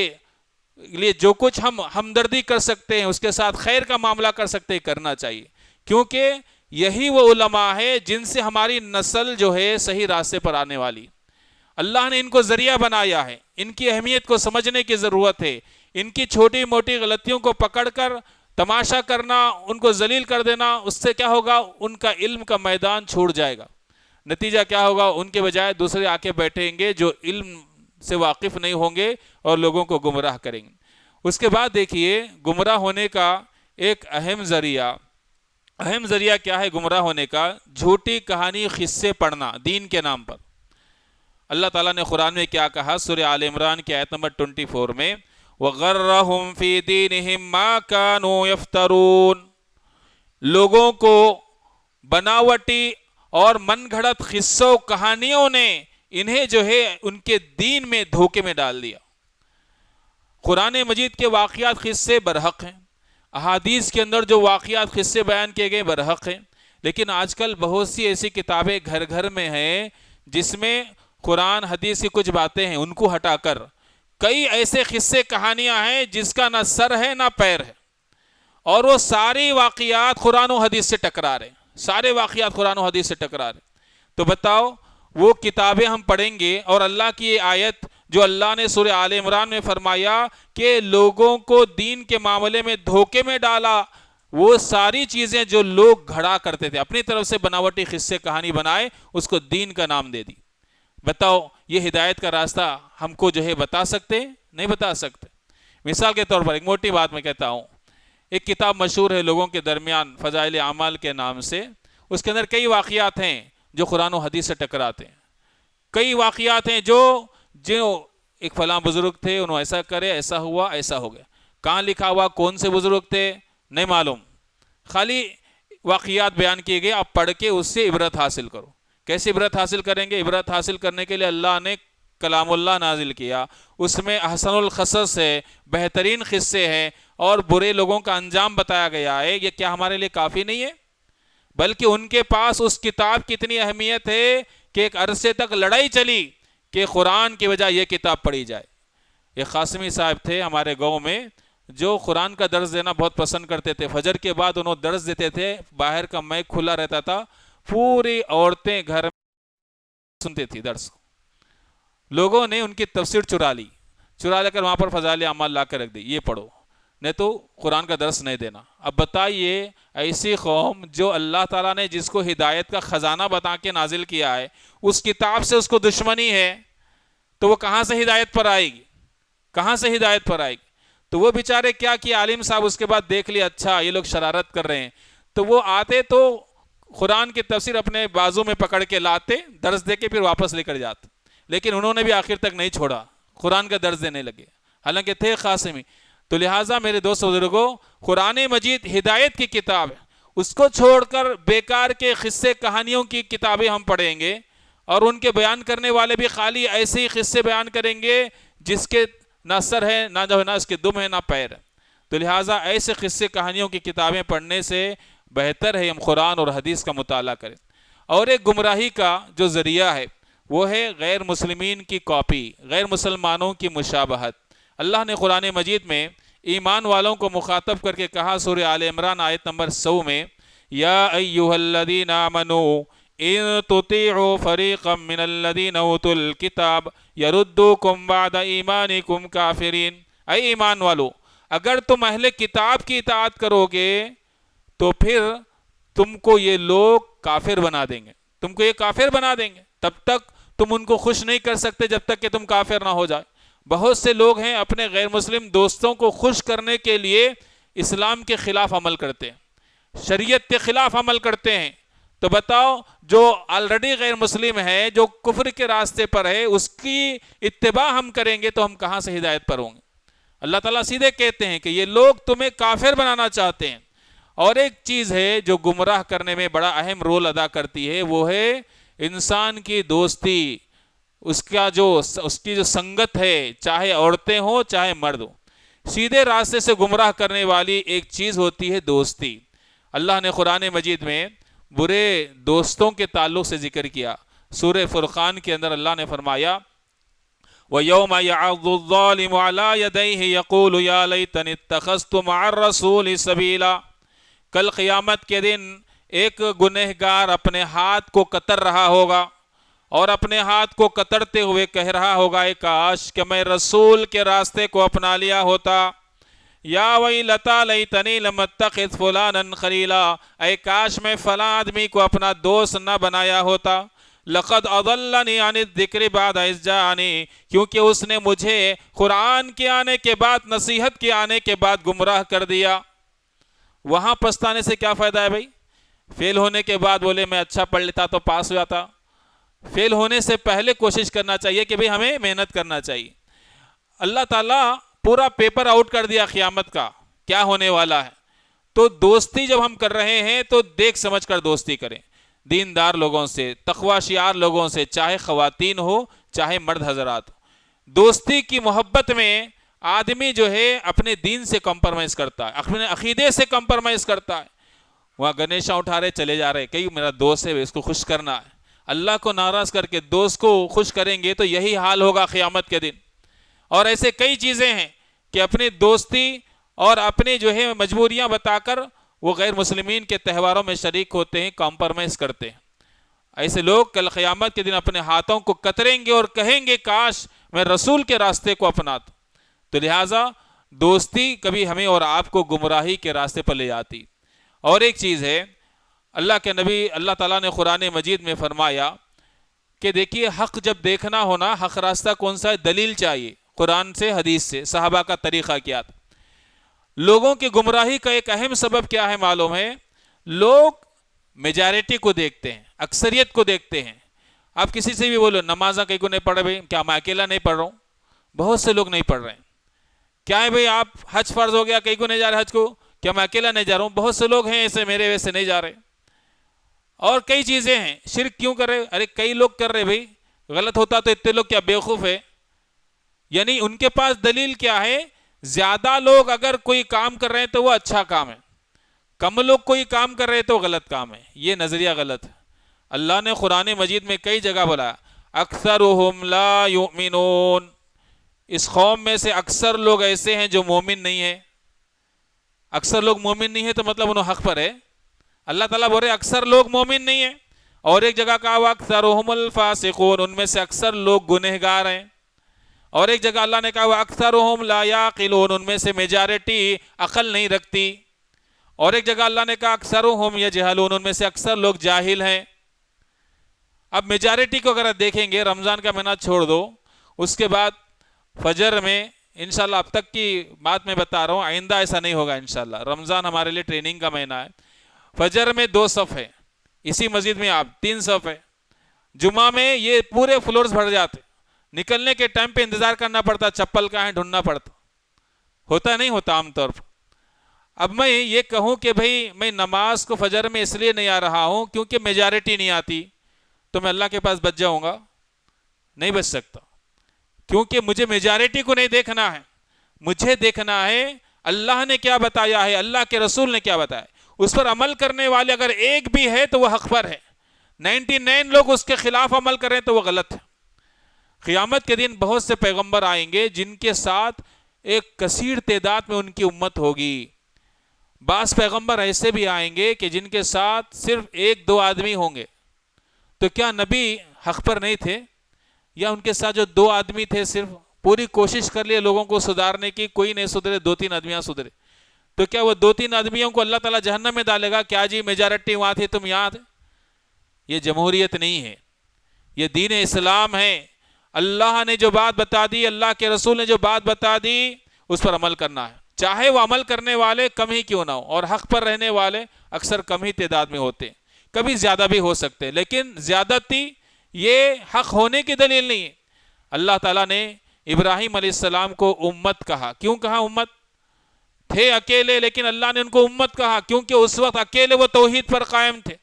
لیے جو کچھ ہم ہمدردی کر سکتے ہیں، اس کے ساتھ خیر کا معاملہ کر سکتے ہیں، کرنا چاہیے. کیونکہ یہی وہ علماء ہے جن سے ہماری نسل جو ہے صحیح راستے پر آنے والی. اللہ نے ان کو ذریعہ بنایا ہے، ان کی اہمیت کو سمجھنے کی ضرورت ہے. ان کی چھوٹی موٹی غلطیوں کو پکڑ کر تماشا کرنا، ان کو ذلیل کر دینا، اس سے کیا ہوگا؟ ان کا علم کا میدان چھوڑ جائے گا. نتیجہ کیا ہوگا؟ ان کے بجائے دوسرے آ کے بیٹھیں گے جو علم سے واقف نہیں ہوں گے اور لوگوں کو گمراہ کریں گے. اس کے بعد دیکھیے گمراہ ہونے کا ایک اہم ذریعہ کیا ہے گمراہ ہونے کا؟ جھوٹی کہانی قصے پڑھنا دین کے نام پر۔ اللہ تعالیٰ نے قرآن میں کیا کہا؟ سورہ آل عمران کی آیت نمبر 24 میں وَغَرَّهُمْ فِي دِينِهِمْ مَا كَانُوا يَفْتَرُونَ، لوگوں کو بناوٹی اور من گھڑت قصوں کہانیوں نے انہیں جو ہے ان کے دین میں دھوکے میں ڈال دیا۔ قرآن مجید کے واقعات قصے برحق ہیں، احادیث کے اندر جو واقعات قصے بیان کیے گئے برحق ہیں، لیکن آج کل بہت سی ایسی کتابیں گھر گھر میں ہیں جس میں قرآن حدیث کی کچھ باتیں ہیں، ان کو ہٹا کر کئی ایسے قصے کہانیاں ہیں جس کا نہ سر ہے نہ پیر ہے، اور وہ ساری واقعات قرآن و حدیث سے ٹکرا رہے ہیں، سارے واقعات قرآن و حدیث سے ٹکرا رہے ہیں۔ تو بتاؤ وہ کتابیں ہم پڑھیں گے اور اللہ کی یہ آیت جو اللہ نے سورہ آل عمران میں فرمایا کہ لوگوں کو دین کے معاملے میں دھوکے میں ڈالا، وہ ساری چیزیں جو لوگ گھڑا کرتے تھے اپنی طرف سے بناوٹی قصے کہانی بنائے، اس کو دین کا نام دے دی۔ بتاؤ یہ ہدایت کا راستہ ہم کو جو ہے بتا سکتے؟ نہیں بتا سکتے۔ مثال کے طور پر ایک موٹی بات میں کہتا ہوں، ایک کتاب مشہور ہے لوگوں کے درمیان فضائل اعمال کے نام سے، اس کے اندر کئی واقعات ہیں جو قرآن و حدیث سے ٹکراتے ہیں، کئی واقعات ہیں جو ایک فلاں بزرگ تھے، انہوں ایسا کرے، ایسا ہوا، ایسا ہو گیا۔ کہاں لکھا ہوا کون سے بزرگ تھے نہیں معلوم، خالی واقعات بیان کیے گئے، آپ پڑھ کے اس سے عبرت حاصل کرو۔ کیسے عبرت حاصل کریں گے؟ عبرت حاصل کرنے کے لیے اللہ نے کلام اللہ نازل کیا، اس میں احسن القصص ہے، بہترین قصے ہیں، اور برے لوگوں کا انجام بتایا گیا ہے۔ یہ کیا ہمارے لیے کافی نہیں ہے؟ بلکہ ان کے پاس اس کتاب کی اتنی اہمیت ہے کہ ایک عرصے تک لڑائی چلی کہ قرآن کی وجہ یہ کتاب پڑھی جائے۔ ایک قاسمی صاحب تھے ہمارے گاؤں میں جو قرآن کا درس دینا بہت پسند کرتے تھے۔ فجر کے بعد انہوں درس دیتے تھے، باہر کا مائک کھلا رہتا تھا، پوری عورتیں گھر میں سنتے تھی درس۔ لوگوں نے ان کی تفسیر چرا لے کر وہاں پر فضائل اعمال لا کر رکھ دی، یہ پڑھو، نہیں تو قرآن کا درس نہیں دینا۔ اب بتائیے ایسی قوم جو اللہ تعالیٰ نے جس کو ہدایت کا خزانہ بتا کے نازل کیا ہے، اس کتاب سے اس کو دشمنی ہے، تو وہ کہاں سے ہدایت پر آئے گی؟ کہاں سے ہدایت پر آئے گی؟ تو وہ بیچارے کیا کہ عالم صاحب اس کے بعد دیکھ لیا اچھا یہ لوگ شرارت کر رہے ہیں، تو وہ آتے تو قرآن کی تفسیر اپنے بازو میں پکڑ کے لاتے، درس دے کے پھر واپس لے کر جاتے، لیکن انہوں نے بھی آخر تک نہیں چھوڑا، قرآن کا درس دینے لگے، حالانکہ تھے قاسمی۔ تو لہٰذا میرے دوست بزرگوں، قرآن مجید ہدایت کی کتاب ہے، اس کو چھوڑ کر بیکار کے قصے کہانیوں کی کتابیں ہم پڑھیں گے، اور ان کے بیان کرنے والے بھی خالی ایسے ہی قصے بیان کریں گے جس کے نہ سر ہے نہ جو ہے نہ اس کے دم ہے نہ پیر ہے۔ تو لہٰذا ایسے قصے کہانیوں کی کتابیں پڑھنے سے بہتر ہے ہم قرآن اور حدیث کا مطالعہ کریں۔ اور ایک گمراہی کا جو ذریعہ ہے وہ ہے غیر مسلمین کی کاپی، غیر مسلمانوں کی مشابہت۔ اللہ نے قرآن مجید میں ایمان والوں کو مخاطب کر کے کہا سورہ آل عمران آیت نمبر 100 میں، یا ایھا الذین آمنوا ان تطیعوا فریقا من الذین اوتوا الکتاب یردوکم بعد ایمانکم کافرین۔ اے ایمان والو، اگر تم اہل کتاب کی اطاعت کرو گے تو پھر تم کو یہ لوگ کافر بنا دیں گے، تم کو یہ کافر بنا دیں گے، تب تک تم ان کو خوش نہیں کر سکتے جب تک کہ تم کافر نہ ہو جائے۔ بہت سے لوگ ہیں اپنے غیر مسلم دوستوں کو خوش کرنے کے لیے اسلام کے خلاف عمل کرتے ہیں، شریعت کے خلاف عمل کرتے ہیں۔ تو بتاؤ جو آلریڈی غیر مسلم ہے، جو کفر کے راستے پر ہے، اس کی اتباع ہم کریں گے تو ہم کہاں سے ہدایت پر ہوں گے؟ اللہ تعالیٰ سیدھے کہتے ہیں کہ یہ لوگ تمہیں کافر بنانا چاہتے ہیں۔ اور ایک چیز ہے جو گمراہ کرنے میں بڑا اہم رول ادا کرتی ہے، وہ ہے انسان کی دوستی، اس کی جو سنگت ہے، چاہے عورتیں ہوں چاہے مرد ہوں۔ سیدھے راستے سے گمراہ کرنے والی ایک چیز ہوتی ہے دوستی۔ اللہ نے قرآن مجید میں برے دوستوں کے تعلق سے ذکر کیا۔ سورہ فرقان کے اندر اللہ نے فرمایا وَيَوْمَ يَعَضُّ الظَّالِمُ عَلَى يَدَيْهِ يَقُولُ يَا لَيْتَنِي اتَّخَذْتُ مَعَ الرَّسُولِ سَبِيلًا۔ کل قیامت کے دن ایک گنہگار اپنے ہاتھ کو کتر رہا ہوگا، اور اپنے ہاتھ کو کترتے ہوئے کہہ رہا ہوگا اے کاش کہ میں رسول کے راستے کو اپنا لیا ہوتا۔ یا ویلتا لیتنی لم اتخذ فلانا خلیلا، اے کاش میں فلاں آدمی کو اپنا دوست نہ بنایا ہوتا۔ لقد اضلنی عن الذکر بعد اذ جاءنی، کیونکہ اس نے مجھے قرآن کے آنے کے بعد، نصیحت کے آنے کے بعد گمراہ کر دیا۔ وہاں پچھتانے سے کیا فائدہ ہے بھائی؟ فیل ہونے کے بعد بولے میں اچھا پڑھ لیتا تو پاس ہو جاتا. فیل ہونے سے پہلے کوشش کرنا چاہیے کہ بھئی ہمیں محنت کرنا چاہیے. اللہ تعالیٰ پورا پیپر آؤٹ کر دیا قیامت کا کیا ہونے والا ہے. تو دوستی جب ہم کر رہے ہیں تو دیکھ سمجھ کر دوستی کریں. دیندار لوگوں سے، تقوی شیار لوگوں سے، چاہے خواتین ہو چاہے مرد حضرات ہو. دوستی کی محبت میں آدمی جو ہے اپنے دین سے کمپرمائز کرتا ہے، اپنے عقیدے سے کمپرمائز کرتا ہے. وہاں گنیشا اٹھا رہے چلے جا رہے، کئی میرا دوست ہے اس کو خوش کرنا ہے. اللہ کو ناراض کر کے دوست کو خوش کریں گے تو یہی حال ہوگا قیامت کے دن. اور ایسے کئی چیزیں ہیں کہ اپنی دوستی اور اپنے جو ہے مجبوریاں بتا کر وہ غیر مسلمین کے تہواروں میں شریک ہوتے ہیں، کمپرمائز کرتے ہیں. ایسے لوگ کل قیامت کے دن اپنے ہاتھوں کو کتریں گے اور کہیں گے کاش میں رسول کے راستے کو اپناتا. تو لہٰذا دوستی کبھی ہمیں اور آپ کو گمراہی کے راستے پر لے جاتی. اور ایک چیز ہے، اللہ کے نبی اللہ تعالیٰ نے قرآن مجید میں فرمایا کہ دیکھیے حق جب دیکھنا ہونا، حق راستہ کون سا ہے؟ دلیل چاہیے قرآن سے حدیث سے. صحابہ کا طریقہ کیا تھا؟ لوگوں کی گمراہی کا ایک اہم سبب کیا ہے معلوم ہے؟ لوگ میجارٹی کو دیکھتے ہیں، اکثریت کو دیکھتے ہیں. آپ کسی سے بھی بولو نمازاں کئی کو نہیں پڑھ رہے، کیا میں اکیلا نہیں پڑھ رہا ہوں؟ بہت سے لوگ نہیں پڑھ رہے ہیں. کیا ہے بھئی آپ حج فرض ہو گیا، کئی کو نہیں جا رہے حج کو، کیا میں اکیلا نہیں جا رہا ہوں؟ بہت سے لوگ ہیں ایسے میرے ویسے نہیں جا رہے. اور کئی چیزیں ہیں. شرک کیوں کر رہے؟ ارے کئی لوگ کر رہے بھئی، غلط ہوتا تو اتنے لوگ کیا بیوقوف ہے؟ یعنی ان کے پاس دلیل کیا ہے؟ زیادہ لوگ اگر کوئی کام کر رہے ہیں تو وہ اچھا کام ہے، کم لوگ کوئی کام کر رہے ہیں تو غلط کام ہے. یہ نظریہ غلط ہے. اللہ نے قرآن مجید میں کئی جگہ بولا اکثرهم لا یؤمنون، اس قوم میں سے اکثر لوگ ایسے ہیں جو مومن نہیں ہیں. اکثر لوگ مومن نہیں ہیں تو مطلب انہوں حق پر ہے. اللہ تعالیٰ بول رہے اکثر لوگ مومن نہیں ہیں. اور ایک جگہ کہا ہوا اکثرهم الفاسقون، ان میں سے اکثر لوگ گنہگار ہیں. اور ایک جگہ اللہ نے کہا ہوا اکثرهم لا یعقلون، ان میں سے میجارٹی عقل نہیں رکھتی. اور ایک جگہ اللہ نے کہا اکثرهم یجہلون، ان میں سے اکثر لوگ جاہل ہیں. اب میجارٹی کو اگر دیکھیں گے، رمضان کا مہینہ چھوڑ دو، اس کے بعد فجر میں انشاءاللہ اب تک کی بات میں بتا رہا ہوں، آئندہ ایسا نہیں ہوگا انشاءاللہ. رمضان ہمارے لیے ٹریننگ کا مہینہ ہے. فجر میں 2 صف ہے، اسی مسجد میں آپ 3 صف ہے. جمعہ میں یہ پورے فلورز بھر جاتے، نکلنے کے ٹائم پہ انتظار کرنا پڑتا، چپل کہاں ہے ڈھونڈنا پڑتا. ہوتا نہیں ہوتا عام طور پر. اب میں یہ کہوں کہ بھئی میں نماز کو فجر میں اس لیے نہیں آ رہا ہوں کیونکہ میجارٹی نہیں آتی، تو میں اللہ کے پاس بچ جاؤں گا؟ نہیں بچ سکتا. کیونکہ مجھے میجارٹی کو نہیں دیکھنا ہے، مجھے دیکھنا ہے اللہ نے کیا بتایا ہے، اللہ کے رسول نے کیا بتایا. اس پر عمل کرنے والے اگر ایک بھی ہے تو وہ حق پر ہے، 99 لوگ اس کے خلاف عمل کریں تو وہ غلط ہے. قیامت کے دن بہت سے پیغمبر آئیں گے جن کے ساتھ ایک کثیر تعداد میں ان کی امت ہوگی. بعض پیغمبر ایسے بھی آئیں گے کہ جن کے ساتھ صرف 1-2 آدمی ہوں گے. تو کیا نبی حق پر نہیں تھے؟ یا ان کے ساتھ جو 2 آدمی تھے صرف پوری کوشش کر لیے لوگوں کو سدھارنے کی، کوئی نہیں سدھرے، 2-3 آدمیاں سدھرے، تو کیا وہ 2-3 آدمیوں کو اللہ تعالیٰ جہنم میں ڈالے گا؟ کیا جی میجارٹی وہاں تھی تم یہاں تھے؟ یہ جمہوریت نہیں ہے، یہ دین اسلام ہے. اللہ نے جو بات بتا دی، اللہ کے رسول نے جو بات بتا دی، اس پر عمل کرنا ہے، چاہے وہ عمل کرنے والے کم ہی کیوں نہ ہو. اور حق پر رہنے والے اکثر کم ہی تعداد میں ہوتے ہیں، کبھی زیادہ بھی ہو سکتے، لیکن زیادتی یہ حق ہونے کی دلیل نہیں ہے. اللہ تعالیٰ نے ابراہیم علیہ السلام کو امت کہا. کیوں کہا امت؟ تھے اکیلے لیکن اللہ نے ان کو امت کہا کیونکہ اس وقت اکیلے وہ توحید پر قائم تھے،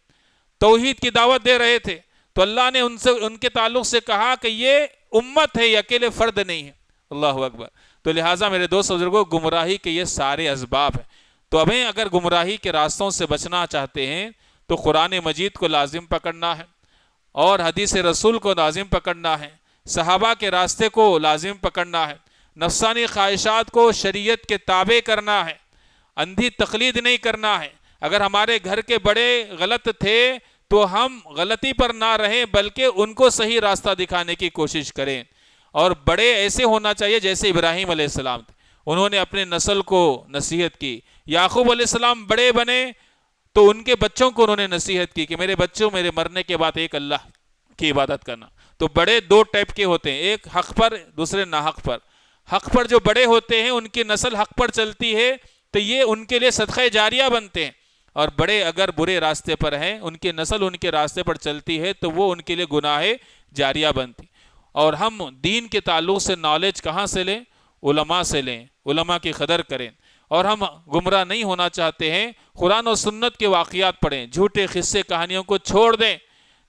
توحید کی دعوت دے رہے تھے. تو اللہ نے ان کے تعلق سے کہا کہ یہ امت ہے، یہ اکیلے فرد نہیں ہے. اللہ اکبر. تو لہٰذا میرے دوست بزرگوں، گمراہی کے یہ سارے اسباب ہیں. تو ہمیں اگر گمراہی کے راستوں سے بچنا چاہتے ہیں تو قرآن مجید کو لازم پکڑنا ہے، اور حدیث رسول کو لازم پکڑنا ہے، صحابہ کے راستے کو لازم پکڑنا ہے، نفسانی خواہشات کو شریعت کے تابع کرنا ہے، اندھی تقلید نہیں کرنا ہے. اگر ہمارے گھر کے بڑے غلط تھے تو ہم غلطی پر نہ رہیں بلکہ ان کو صحیح راستہ دکھانے کی کوشش کریں. اور بڑے ایسے ہونا چاہیے جیسے ابراہیم علیہ السلام تھے، انہوں نے اپنے نسل کو نصیحت کی. یعقوب علیہ السلام بڑے بنے تو ان کے بچوں کو انہوں نے نصیحت کی کہ میرے بچوں، میرے مرنے کے بعد ایک اللہ کی عبادت کرنا. تو بڑے 2 ٹائپ کے ہوتے ہیں، ایک حق پر، دوسرے ناحق پر. حق پر جو بڑے ہوتے ہیں ان کی نسل حق پر چلتی ہے تو یہ ان کے لیے صدقہ جاریہ بنتے ہیں، اور بڑے اگر برے راستے پر ہیں، ان کی نسل ان کے راستے پر چلتی ہے تو وہ ان کے لیے گناہ جاریہ بنتی۔ اور ہم دین کے تعلق سے نالج کہاں سے لیں؟ علماء سے لیں، علماء کی قدر کریں، اور ہم گمراہ نہیں ہونا چاہتے ہیں، قرآن و سنت کے واقعات پڑھیں، جھوٹے قصے کہانیوں کو چھوڑ دیں۔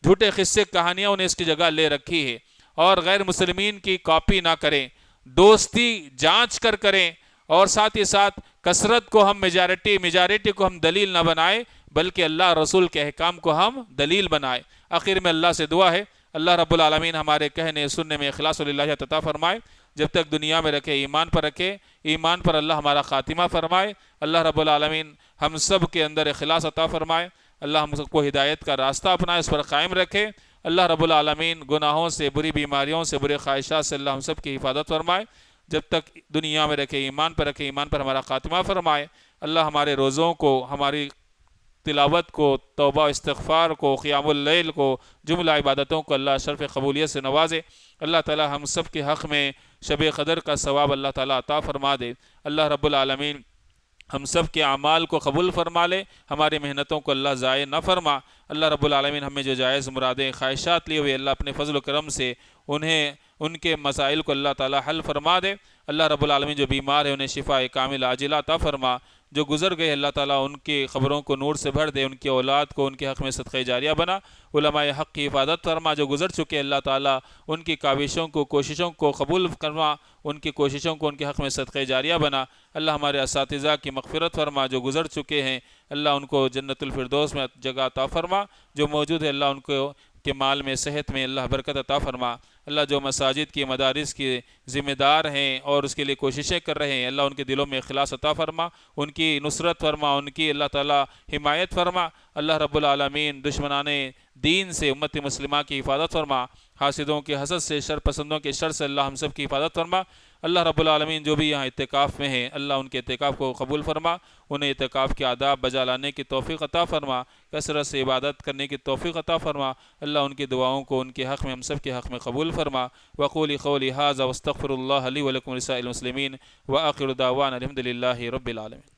جھوٹے قصے کہانیاں انہیں اس کی جگہ لے رکھی ہے، اور غیر مسلمین کی کاپی نہ کریں، دوستی جانچ کر کریں، اور ساتھ ہی ساتھ کثرت کو ہم میجارٹی کو ہم دلیل نہ بنائیں، بلکہ اللہ رسول کے احکام کو ہم دلیل بنائیں۔ آخر میں اللہ سے دعا ہے اللہ رب العالمین ہمارے کہنے سننے میں اخلاص للہ عطا فرمائے، جب تک دنیا میں رکھے ایمان پر رکھے، ایمان پر اللہ ہمارا خاتمہ فرمائے۔ اللہ رب العالمین ہم سب کے اندر اخلاص عطا فرمائے، اللہ ہم سب کو ہدایت کا راستہ اپنائے، اس پر قائم رکھے۔ اللہ رب العالمین گناہوں سے، بری بیماریوں سے، برے خواہشات سے اللہ ہم سب کی حفاظت فرمائے، جب تک دنیا میں رکھے ایمان پر رکھے، ایمان پر ہمارا خاتمہ فرمائے۔ اللہ ہمارے روزوں کو، ہماری تلاوت کو، توبہ استغفار کو، قیام اللیل کو، جملہ عبادتوں کو اللہ شرف قبولیت سے نوازے۔ اللہ تعالی ہم سب کے حق میں شب قدر کا ثواب اللہ تعالی عطا فرما دے۔ اللہ رب العالمین ہم سب کے اعمال کو قبول فرما لے، ہماری محنتوں کو اللہ ضائع نہ فرما۔ اللہ رب العالمین ہمیں جو جائز مرادیں، خواہشات لیے ہوئے، اللہ اپنے فضل و کرم سے ان کے مسائل کو اللہ تعالی حل فرما دے۔ اللہ رب العالمین جو بیمار ہے انہیں شفاء کامل عاجلہ عطا فرما، جو گزر گئے اللہ تعالیٰ ان کی خبروں کو نور سے بھر دے، ان کی اولاد کو ان کے حق میں صدقہ جاریہ بنا، علماء حق کی حفاظت فرما، جو گزر چکے اللہ تعالیٰ ان کی کاوشوں کو، کوششوں کو قبول فرما، ان کی کوششوں کو ان کے حق میں صدقہ جاریہ بنا۔ اللہ ہمارے اساتذہ کی مغفرت فرما، جو گزر چکے ہیں اللہ ان کو جنت الفردوس میں جگہ عطا فرما، جو موجود ہے اللہ ان کو کے مال میں، صحت میں اللہ برکت عطا فرما۔ اللہ جو مساجد کی، مدارس کی ذمہ دار ہیں اور اس کے لیے کوششیں کر رہے ہیں، اللہ ان کے دلوں میں اخلاص عطا فرما، ان کی نصرت فرما، ان کی اللہ تعالی حمایت فرما۔ اللہ رب العالمین دشمنان دین سے امت مسلمہ کی حفاظت فرما، حاسدوں کے حسد سے، شر پسندوں کے شر سے اللہ ہم سب کی حفاظت فرما۔ اللہ رب العالمین جو بھی یہاں اعتکاف میں ہیں اللہ ان کے اعتکاف کو قبول فرما، انہیں اعتکاف کے آداب بجا لانے کی توفیق عطا فرما، کثرت سے عبادت کرنے کی توفیق عطا فرما۔ اللہ ان کی دعاؤں کو ان کے حق میں، ہم سب کے حق میں قبول فرما۔ وقولی قولی ھذا واستغفر اللہ لی ولکم ولسائر المسلمین وآخر دعوانا الحمد للہ رب العالمین۔